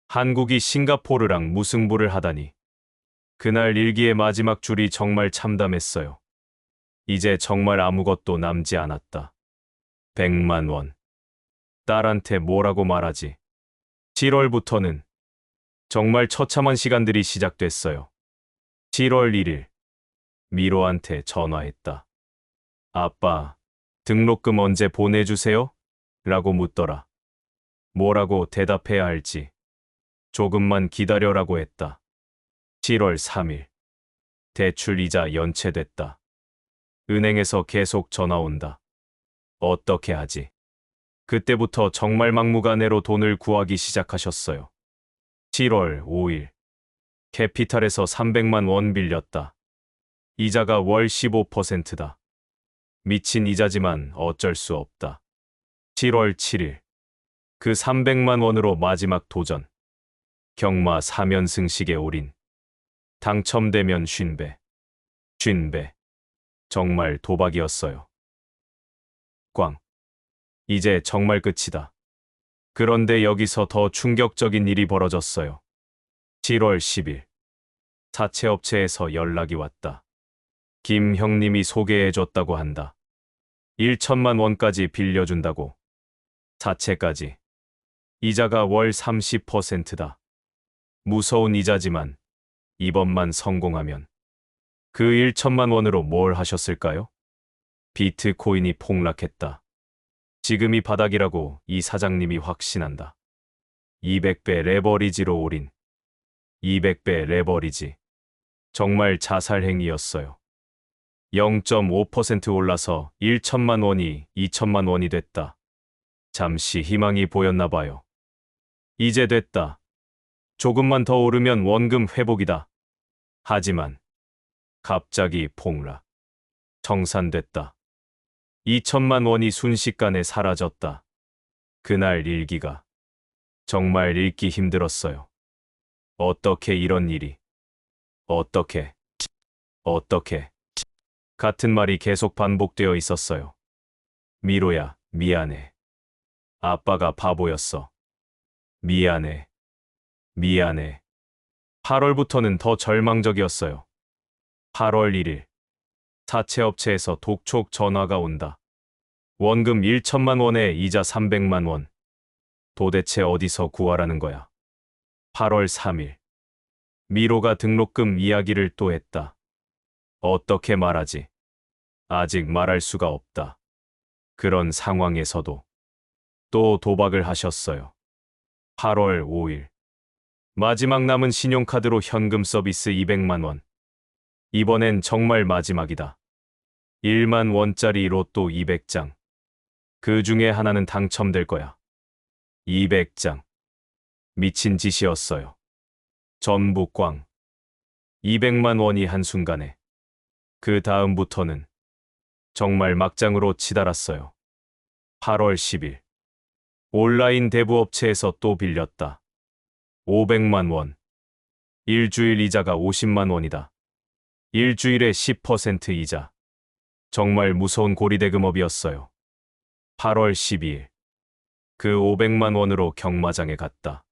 한국이 싱가포르랑 무승부를 하다니. 그날 일기의 마지막 줄이 정말 참담했어요. 이제 정말 아무것도 남지 않았다. 100만 원. 딸한테 뭐라고 말하지? 7월부터는 정말 처참한 시간들이 시작됐어요. 7월 1일. 미로한테 전화했다. 아빠, 등록금 언제 보내주세요? 라고 묻더라. 뭐라고 대답해야 할지. 조금만 기다려라고 했다. 7월 3일. 대출 이자 연체됐다. 은행에서 계속 전화 온다. 어떻게 하지? 그때부터 정말 막무가내로 돈을 구하기 시작하셨어요. 7월 5일. 캐피탈에서 300만 원 빌렸다. 이자가 월 15%다. 미친 이자지만 어쩔 수 없다. 7월 7일. 그 300만 원으로 마지막 도전. 경마 3연승식에 올인. 당첨되면 50배. 50배. 정말 도박이었어요. 꽝. 이제 정말 끝이다. 그런데 여기서 더 충격적인 일이 벌어졌어요. 7월 10일. 사채업체에서 연락이 왔다. 김 형님이 소개해줬다고 한다. 1천만 원까지 빌려준다고. 사채까지. 이자가 월 30%다. 무서운 이자지만 이번만 성공하면. 그 1천만 원으로 뭘 하셨을까요? 비트코인이 폭락했다. 지금이 바닥이라고 이 사장님이 확신한다. 200배 레버리지로 올인. 200배 레버리지. 정말 자살 행위였어요. 0.5% 올라서 1천만 원이 2천만 원이 됐다. 잠시 희망이 보였나 봐요. 이제 됐다. 조금만 더 오르면 원금 회복이다. 하지만 갑자기 폭락. 청산됐다. 2천만 원이 순식간에 사라졌다. 그날 일기가 정말 읽기 힘들었어요. 어떻게 이런 일이? 어떻게? 같은 말이 계속 반복되어 있었어요. 미로야, 미안해. 아빠가 바보였어. 미안해. 8월부터는 더 절망적이었어요. 8월 1일. 사채업체에서 독촉 전화가 온다. 원금 1천만 원에 이자 300만 원. 도대체 어디서 구하라는 거야? 8월 3일. 미로가 등록금 이야기를 또 했다. 어떻게 말하지? 아직 말할 수가 없다. 그런 상황에서도 또 도박을 하셨어요. 8월 5일. 마지막 남은 신용카드로 현금 서비스 200만 원. 이번엔 정말 마지막이다. 1만 원짜리 로또 200장. 그 중에 하나는 당첨될 거야. 200장. 미친 짓이었어요. 전부 꽝. 200만 원이 한순간에. 그 다음부터는 정말 막장으로 치달았어요. 8월 10일. 온라인 대부업체에서 또 빌렸다. 500만 원. 일주일 이자가 50만 원이다. 일주일에 10% 이자. 정말 무서운 고리대금업이었어요. 8월 12일. 그 500만 원으로 경마장에 갔다.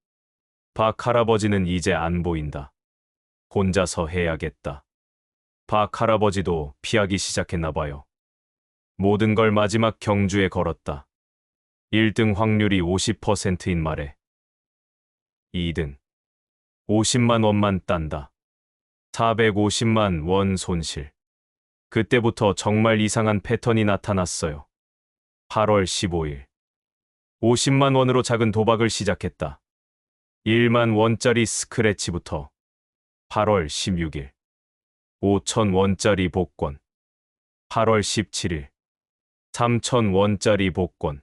박 할아버지는 이제 안 보인다. 혼자서 해야겠다. 박 할아버지도 피하기 시작했나 봐요. 모든 걸 마지막 경주에 걸었다. 1등 확률이 50%인 말에 2등 50만 원만 딴다. 450만 원 손실. 그때부터 정말 이상한 패턴이 나타났어요. 8월 15일. 50만 원으로 작은 도박을 시작했다. 1만 원짜리 스크래치부터 8월 16일, 5천 원짜리 복권, 8월 17일, 3천 원짜리 복권.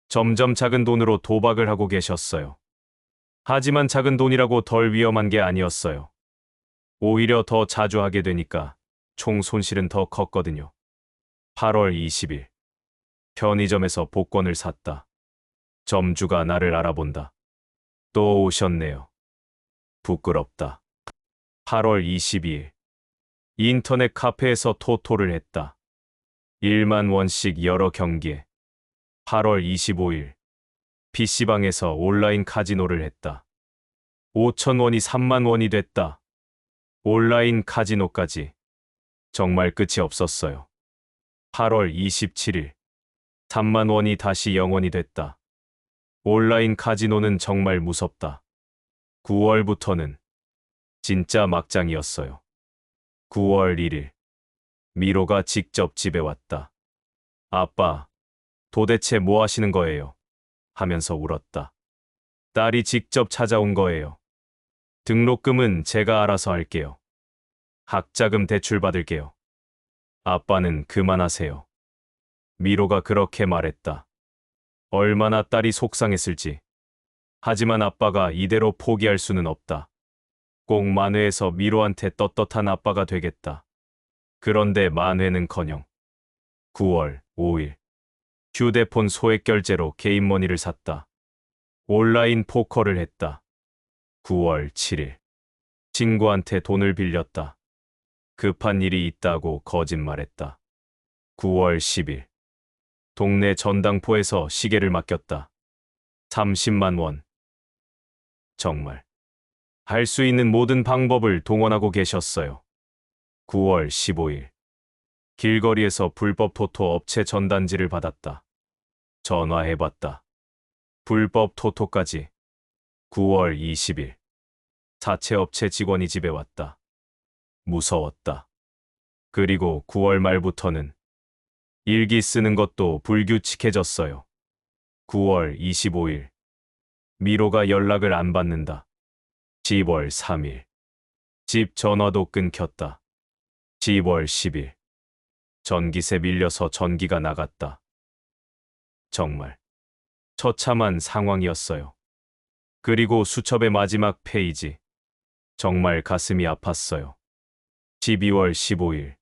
점점 작은 돈으로 도박을 하고 계셨어요. 하지만 작은 돈이라고 덜 위험한 게 아니었어요. 오히려 더 자주 하게 되니까 총 손실은 더 컸거든요. 8월 20일, 편의점에서 복권을 샀다. 점주가 나를 알아본다. 또 오셨네요. 부끄럽다. 8월 22일, 인터넷 카페에서 토토를 했다. 1만 원씩 여러 경기에. 8월 25일, PC방에서 온라인 카지노를 했다. 5천 원이 3만 원이 됐다. 온라인 카지노까지. 정말 끝이 없었어요. 8월 27일, 3만 원이 다시 0원이 됐다. 온라인 카지노는 정말 무섭다. 9월부터는 진짜 막장이었어요. 9월 1일, 미로가 직접 집에 왔다. 아빠, 도대체 뭐 하시는 거예요? 하면서 울었다. 딸이 직접 찾아온 거예요. 등록금은 제가 알아서 할게요. 학자금 대출 받을게요. 아빠는 그만하세요. 미로가 그렇게 말했다. 얼마나 딸이 속상했을지. 하지만 아빠가 이대로 포기할 수는 없다. 꼭 만회에서 미로한테 떳떳한 아빠가 되겠다. 그런데 만회는커녕 9월 5일, 휴대폰 소액 결제로 게임머니를 샀다. 온라인 포커를 했다. 9월 7일, 친구한테 돈을 빌렸다. 급한 일이 있다고 거짓말했다. 9월 10일, 동네 전당포에서 시계를 맡겼다. 30만 원. 정말 할 수 있는 모든 방법을 동원하고 계셨어요. 9월 15일, 길거리에서 불법 토토 업체 전단지를 받았다. 전화해봤다. 불법 토토까지. 9월 20일, 사채업체 직원이 집에 왔다. 무서웠다. 그리고 9월 말부터는 일기 쓰는 것도 불규칙해졌어요. 9월 25일, 미로가 연락을 안 받는다. 10월 3일, 집 전화도 끊겼다. 10월 10일, 전기세 밀려서 전기가 나갔다. 정말 처참한 상황이었어요. 그리고 수첩의 마지막 페이지. 정말 가슴이 아팠어요. 12월 15일,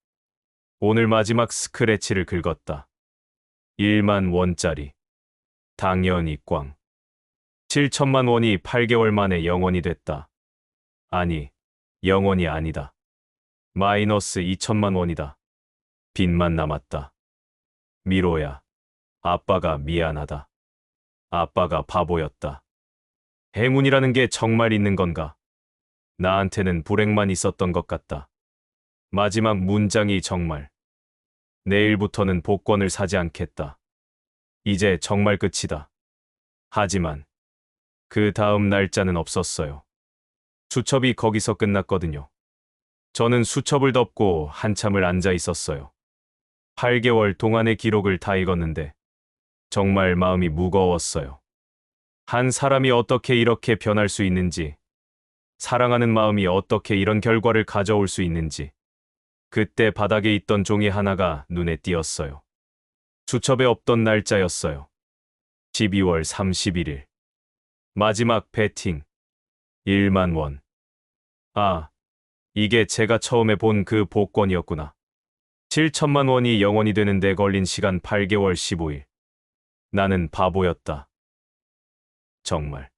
오늘 마지막 스크래치를 긁었다. 1만 원짜리. 당연히 꽝. 7천만 원이 8개월 만에 0원이 됐다. 아니, 0원이 아니다. 마이너스 2천만 원이다. 빚만 남았다. 미로야, 아빠가 미안하다. 아빠가 바보였다. 행운이라는 게 정말 있는 건가? 나한테는 불행만 있었던 것 같다. 마지막 문장이 정말. 내일부터는 복권을 사지 않겠다. 이제 정말 끝이다. 하지만 그 다음 날짜는 없었어요. 수첩이 거기서 끝났거든요. 저는 수첩을 덮고 한참을 앉아 있었어요. 8개월 동안의 기록을 다 읽었는데 정말 마음이 무거웠어요. 한 사람이 어떻게 이렇게 변할 수 있는지, 사랑하는 마음이 어떻게 이런 결과를 가져올 수 있는지. 그때 바닥에 있던 종이 하나가 눈에 띄었어요. 수첩에 없던 날짜였어요. 12월 31일. 마지막 배팅. 1만 원. 아, 이게 제가 처음에 본 그 복권이었구나. 7천만 원이 0원이 되는데 걸린 시간 8개월 15일. 나는 바보였다. 정말.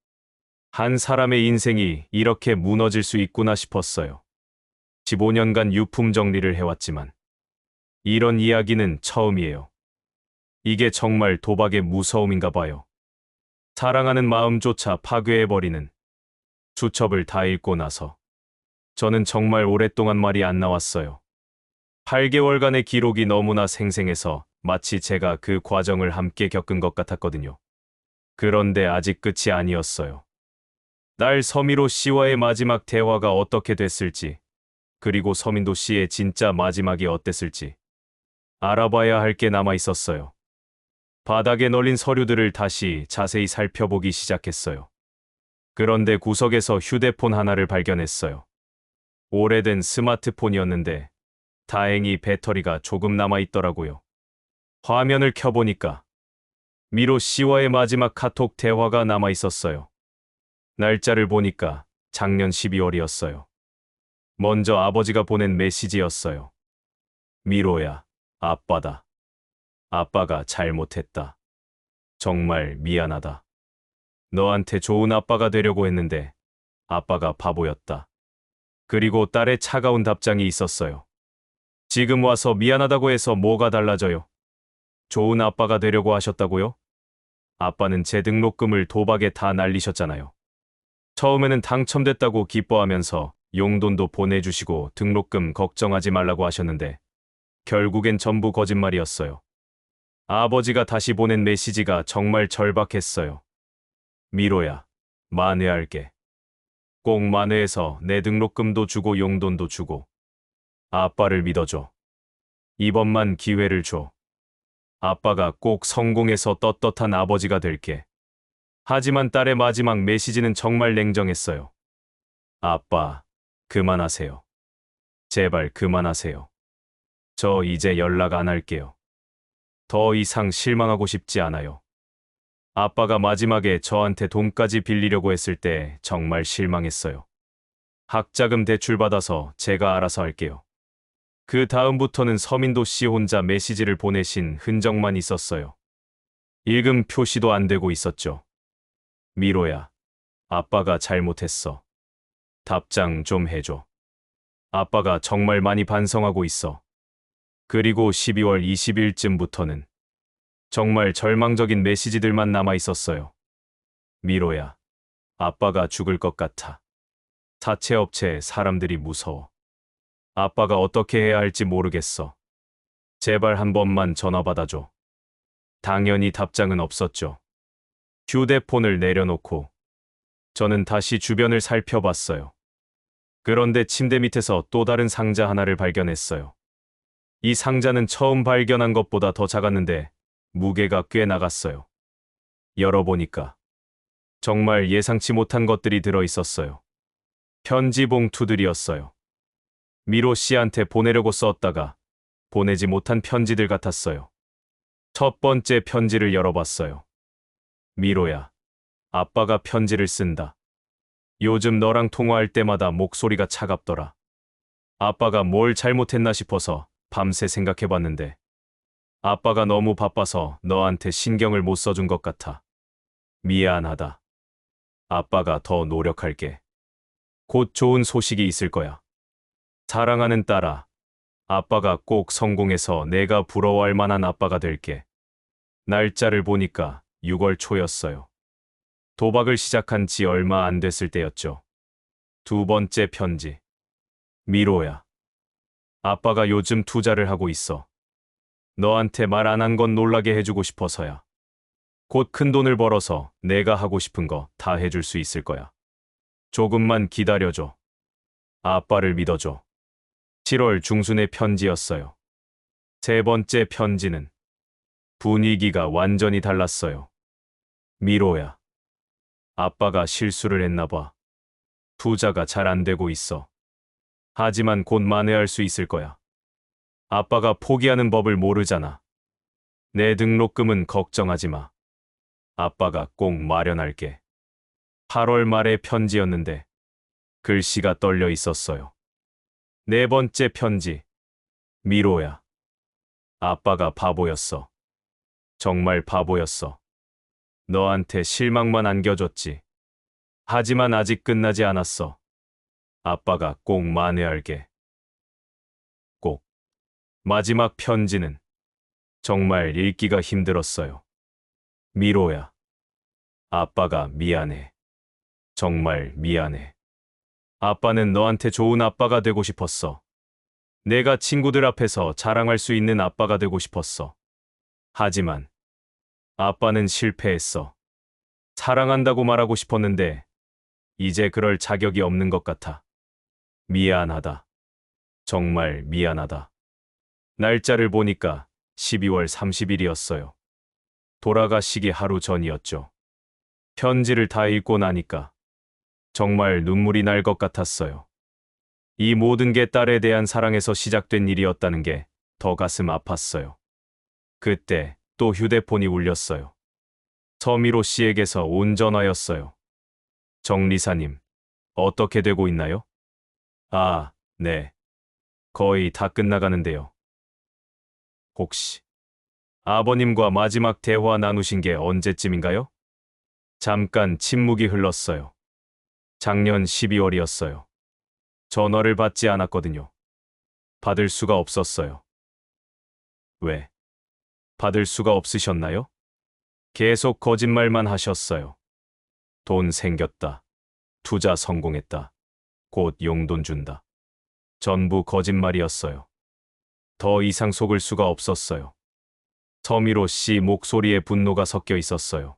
한 사람의 인생이 이렇게 무너질 수 있구나 싶었어요. 15년간 유품 정리를 해왔지만 이런 이야기는 처음이에요. 이게 정말 도박의 무서움인가 봐요. 사랑하는 마음조차 파괴해버리는. 수첩을 다 읽고 나서 저는 정말 오랫동안 말이 안 나왔어요. 8개월간의 기록이 너무나 생생해서 마치 제가 그 과정을 함께 겪은 것 같았거든요. 그런데 아직 끝이 아니었어요. 딸 서미로 씨와의 마지막 대화가 어떻게 됐을지, 그리고 서민도 씨의 진짜 마지막이 어땠을지 알아봐야 할 게 남아 있었어요. 바닥에 널린 서류들을 다시 자세히 살펴보기 시작했어요. 그런데 구석에서 휴대폰 하나를 발견했어요. 오래된 스마트폰이었는데 다행히 배터리가 조금 남아있더라고요. 화면을 켜보니까 미로 씨와의 마지막 카톡 대화가 남아있었어요. 날짜를 보니까 작년 12월이었어요. 먼저 아버지가 보낸 메시지였어요. 미로야, 아빠다. 아빠가 잘못했다. 정말 미안하다. 너한테 좋은 아빠가 되려고 했는데 아빠가 바보였다. 그리고 딸의 차가운 답장이 있었어요. 지금 와서 미안하다고 해서 뭐가 달라져요? 좋은 아빠가 되려고 하셨다고요? 아빠는 제 등록금을 도박에 다 날리셨잖아요. 처음에는 당첨됐다고 기뻐하면서 용돈도 보내주시고 등록금 걱정하지 말라고 하셨는데 결국엔 전부 거짓말이었어요. 아버지가 다시 보낸 메시지가 정말 절박했어요. 미로야, 만회할게. 꼭 만회해서 내 등록금도 주고 용돈도 주고. 아빠를 믿어줘. 이번만 기회를 줘. 아빠가 꼭 성공해서 떳떳한 아버지가 될게. 하지만 딸의 마지막 메시지는 정말 냉정했어요. 아빠, 그만하세요. 제발 그만하세요. 저 이제 연락 안 할게요. 더 이상 실망하고 싶지 않아요. 아빠가 마지막에 저한테 돈까지 빌리려고 했을 때 정말 실망했어요. 학자금 대출 받아서 제가 알아서 할게요. 그 다음부터는 서민도 씨 혼자 메시지를 보내신 흔적만 있었어요. 읽음 표시도 안 되고 있었죠. 미로야, 아빠가 잘못했어. 답장 좀 해줘. 아빠가 정말 많이 반성하고 있어. 그리고 12월 20일쯤부터는 정말 절망적인 메시지들만 남아 있었어요. 미로야, 아빠가 죽을 것 같아. 사채업체 사람들이 무서워. 아빠가 어떻게 해야 할지 모르겠어. 제발 한 번만 전화 받아줘. 당연히 답장은 없었죠. 휴대폰을 내려놓고 저는 다시 주변을 살펴봤어요. 그런데 침대 밑에서 또 다른 상자 하나를 발견했어요. 이 상자는 처음 발견한 것보다 더 작았는데 무게가 꽤 나갔어요. 열어보니까 정말 예상치 못한 것들이 들어 있었어요. 편지 봉투들이었어요. 미로 씨한테 보내려고 썼다가 보내지 못한 편지들 같았어요. 첫 번째 편지를 열어봤어요. 미로야, 아빠가 편지를 쓴다. 요즘 너랑 통화할 때마다 목소리가 차갑더라. 아빠가 뭘 잘못했나 싶어서 밤새 생각해봤는데 아빠가 너무 바빠서 너한테 신경을 못 써준 것 같아. 미안하다. 아빠가 더 노력할게. 곧 좋은 소식이 있을 거야. 사랑하는 딸아, 아빠가 꼭 성공해서 내가 부러워할 만한 아빠가 될게. 날짜를 보니까 6월 초였어요. 도박을 시작한 지 얼마 안 됐을 때였죠. 두 번째 편지. 미로야, 아빠가 요즘 투자를 하고 있어. 너한테 말 안 한 건 놀라게 해주고 싶어서야. 곧 큰 돈을 벌어서 내가 하고 싶은 거 다 해줄 수 있을 거야. 조금만 기다려줘. 아빠를 믿어줘. 7월 중순의 편지였어요. 세 번째 편지는 분위기가 완전히 달랐어요. 미로야, 아빠가 실수를 했나 봐. 투자가 잘 안 되고 있어. 하지만 곧 만회할 수 있을 거야. 아빠가 포기하는 법을 모르잖아. 내 등록금은 걱정하지 마. 아빠가 꼭 마련할게. 8월 말의 편지였는데 글씨가 떨려 있었어요. 네 번째 편지. 미로야, 아빠가 바보였어. 정말 바보였어. 너한테 실망만 안겨줬지. 하지만 아직 끝나지 않았어. 아빠가 꼭 만회할게. 꼭. 마지막 편지는 정말 읽기가 힘들었어요. 미로야, 아빠가 미안해. 정말 미안해. 아빠는 너한테 좋은 아빠가 되고 싶었어. 내가 친구들 앞에서 자랑할 수 있는 아빠가 되고 싶었어. 하지만 아빠는 실패했어. 사랑한다고 말하고 싶었는데 이제 그럴 자격이 없는 것 같아. 미안하다. 정말 미안하다. 날짜를 보니까 12월 30일이었어요. 돌아가시기 하루 전이었죠. 편지를 다 읽고 나니까 정말 눈물이 날 것 같았어요. 이 모든 게 딸에 대한 사랑에서 시작된 일이었다는 게 더 가슴 아팠어요. 그때 또 휴대폰이 울렸어요. 서미로 씨에게서 온 전화였어요. 정리사님, 어떻게 되고 있나요? 아, 네. 거의 다 끝나가는데요. 혹시 아버님과 마지막 대화 나누신 게 언제쯤인가요? 잠깐 침묵이 흘렀어요. 작년 12월이었어요. 전화를 받지 않았거든요. 받을 수가 없었어요. 왜? 받을 수가 없으셨나요? 계속 거짓말만 하셨어요. 돈 생겼다. 투자 성공했다. 곧 용돈 준다. 전부 거짓말이었어요. 더 이상 속을 수가 없었어요. 서미로 씨 목소리에 분노가 섞여 있었어요.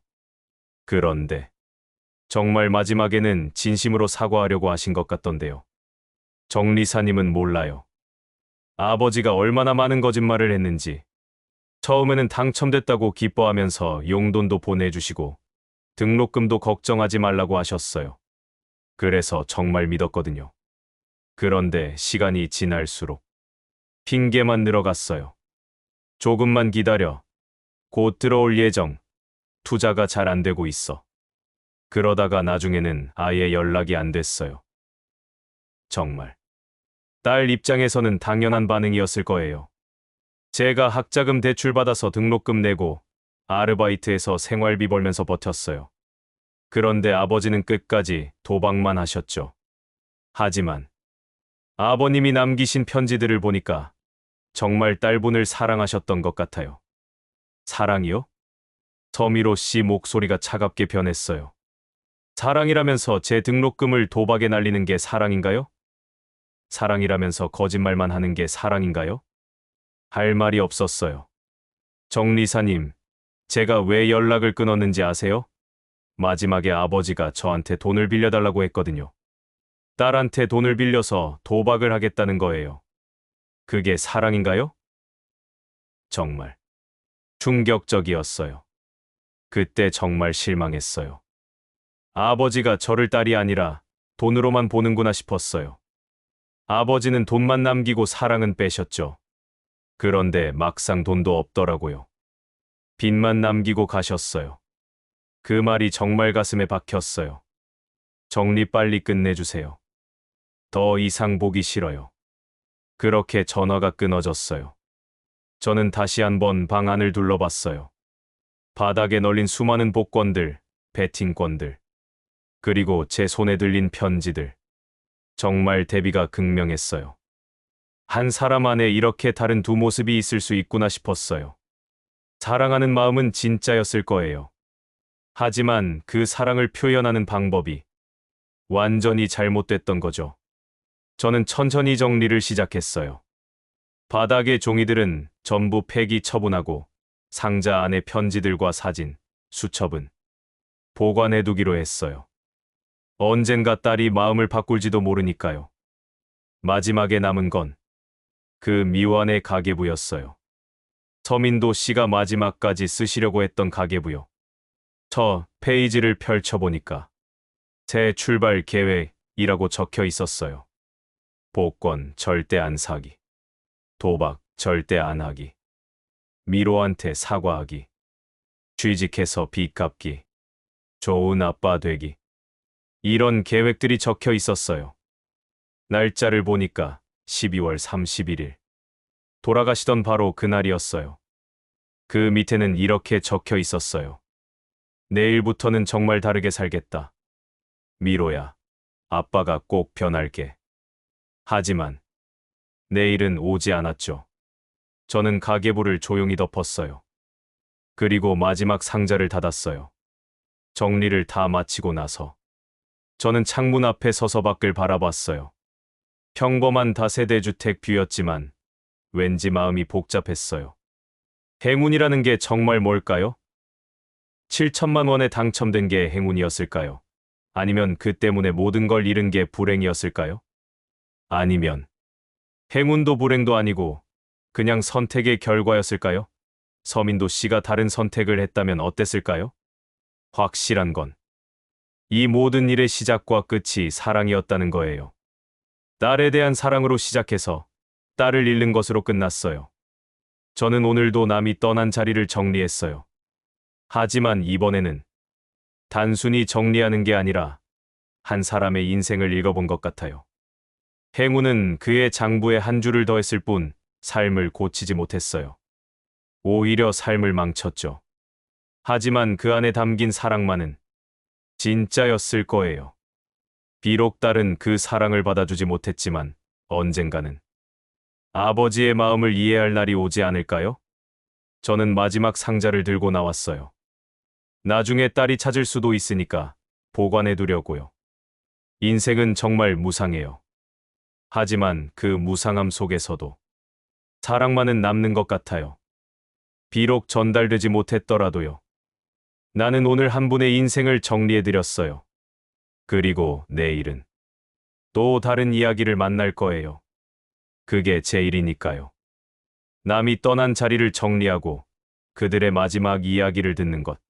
그런데 정말 마지막에는 진심으로 사과하려고 하신 것 같던데요. 정리사님은 몰라요. 아버지가 얼마나 많은 거짓말을 했는지. 처음에는 당첨됐다고 기뻐하면서 용돈도 보내주시고 등록금도 걱정하지 말라고 하셨어요. 그래서 정말 믿었거든요. 그런데 시간이 지날수록 핑계만 늘어갔어요. 조금만 기다려. 곧 들어올 예정. 투자가 잘 안 되고 있어. 그러다가 나중에는 아예 연락이 안 됐어요. 정말. 딸 입장에서는 당연한 반응이었을 거예요. 제가 학자금 대출받아서 등록금 내고 아르바이트해서 생활비 벌면서 버텼어요. 그런데 아버지는 끝까지 도박만 하셨죠. 하지만 아버님이 남기신 편지들을 보니까 정말 딸분을 사랑하셨던 것 같아요. 사랑이요? 서미로 씨 목소리가 차갑게 변했어요. 사랑이라면서 제 등록금을 도박에 날리는 게 사랑인가요? 사랑이라면서 거짓말만 하는 게 사랑인가요? 할 말이 없었어요. 정리사님, 제가 왜 연락을 끊었는지 아세요? 마지막에 아버지가 저한테 돈을 빌려달라고 했거든요. 딸한테 돈을 빌려서 도박을 하겠다는 거예요. 그게 사랑인가요? 정말 충격적이었어요. 그때 정말 실망했어요. 아버지가 저를 딸이 아니라 돈으로만 보는구나 싶었어요. 아버지는 돈만 남기고 사랑은 빼셨죠. 그런데 막상 돈도 없더라고요. 빚만 남기고 가셨어요. 그 말이 정말 가슴에 박혔어요. 정리 빨리 끝내주세요. 더 이상 보기 싫어요. 그렇게 전화가 끊어졌어요. 저는 다시 한번 방 안을 둘러봤어요. 바닥에 널린 수많은 복권들, 베팅권들, 그리고 제 손에 들린 편지들. 정말 대비가 극명했어요. 한 사람 안에 이렇게 다른 두 모습이 있을 수 있구나 싶었어요. 사랑하는 마음은 진짜였을 거예요. 하지만 그 사랑을 표현하는 방법이 완전히 잘못됐던 거죠. 저는 천천히 정리를 시작했어요. 바닥의 종이들은 전부 폐기 처분하고 상자 안에 편지들과 사진, 수첩은 보관해두기로 했어요. 언젠가 딸이 마음을 바꿀지도 모르니까요. 마지막에 남은 건 그 미완의 가계부였어요. 서민도 씨가 마지막까지 쓰시려고 했던 가계부요. 저 페이지를 펼쳐보니까 새 출발 계획이라고 적혀 있었어요. 복권 절대 안 사기. 도박 절대 안 하기. 미로한테 사과하기. 취직해서 빚 갚기. 좋은 아빠 되기. 이런 계획들이 적혀 있었어요. 날짜를 보니까 12월 31일. 돌아가시던 바로 그날이었어요. 그 밑에는 이렇게 적혀 있었어요. 내일부터는 정말 다르게 살겠다. 미로야, 아빠가 꼭 변할게. 하지만 내일은 오지 않았죠. 저는 가계부를 조용히 덮었어요. 그리고 마지막 상자를 닫았어요. 정리를 다 마치고 나서 저는 창문 앞에 서서 밖을 바라봤어요. 평범한 다세대 주택 뷰였지만 왠지 마음이 복잡했어요. 행운이라는 게 정말 뭘까요? 7천만 원에 당첨된 게 행운이었을까요? 아니면 그 때문에 모든 걸 잃은 게 불행이었을까요? 아니면 행운도 불행도 아니고 그냥 선택의 결과였을까요? 서민도 씨가 다른 선택을 했다면 어땠을까요? 확실한 건 이 모든 일의 시작과 끝이 사랑이었다는 거예요. 딸에 대한 사랑으로 시작해서 딸을 잃는 것으로 끝났어요. 저는 오늘도 남이 떠난 자리를 정리했어요. 하지만 이번에는 단순히 정리하는 게 아니라 한 사람의 인생을 읽어본 것 같아요. 행운은 그의 장부에 한 줄을 더했을 뿐 삶을 고치지 못했어요. 오히려 삶을 망쳤죠. 하지만 그 안에 담긴 사랑만은 진짜였을 거예요. 비록 딸은 그 사랑을 받아주지 못했지만 언젠가는 아버지의 마음을 이해할 날이 오지 않을까요? 저는 마지막 상자를 들고 나왔어요. 나중에 딸이 찾을 수도 있으니까 보관해 두려고요. 인생은 정말 무상해요. 하지만 그 무상함 속에서도 사랑만은 남는 것 같아요. 비록 전달되지 못했더라도요. 나는 오늘 한 분의 인생을 정리해 드렸어요. 그리고 내일은 또 다른 이야기를 만날 거예요. 그게 제 일이니까요. 남이 떠난 자리를 정리하고 그들의 마지막 이야기를 듣는 것.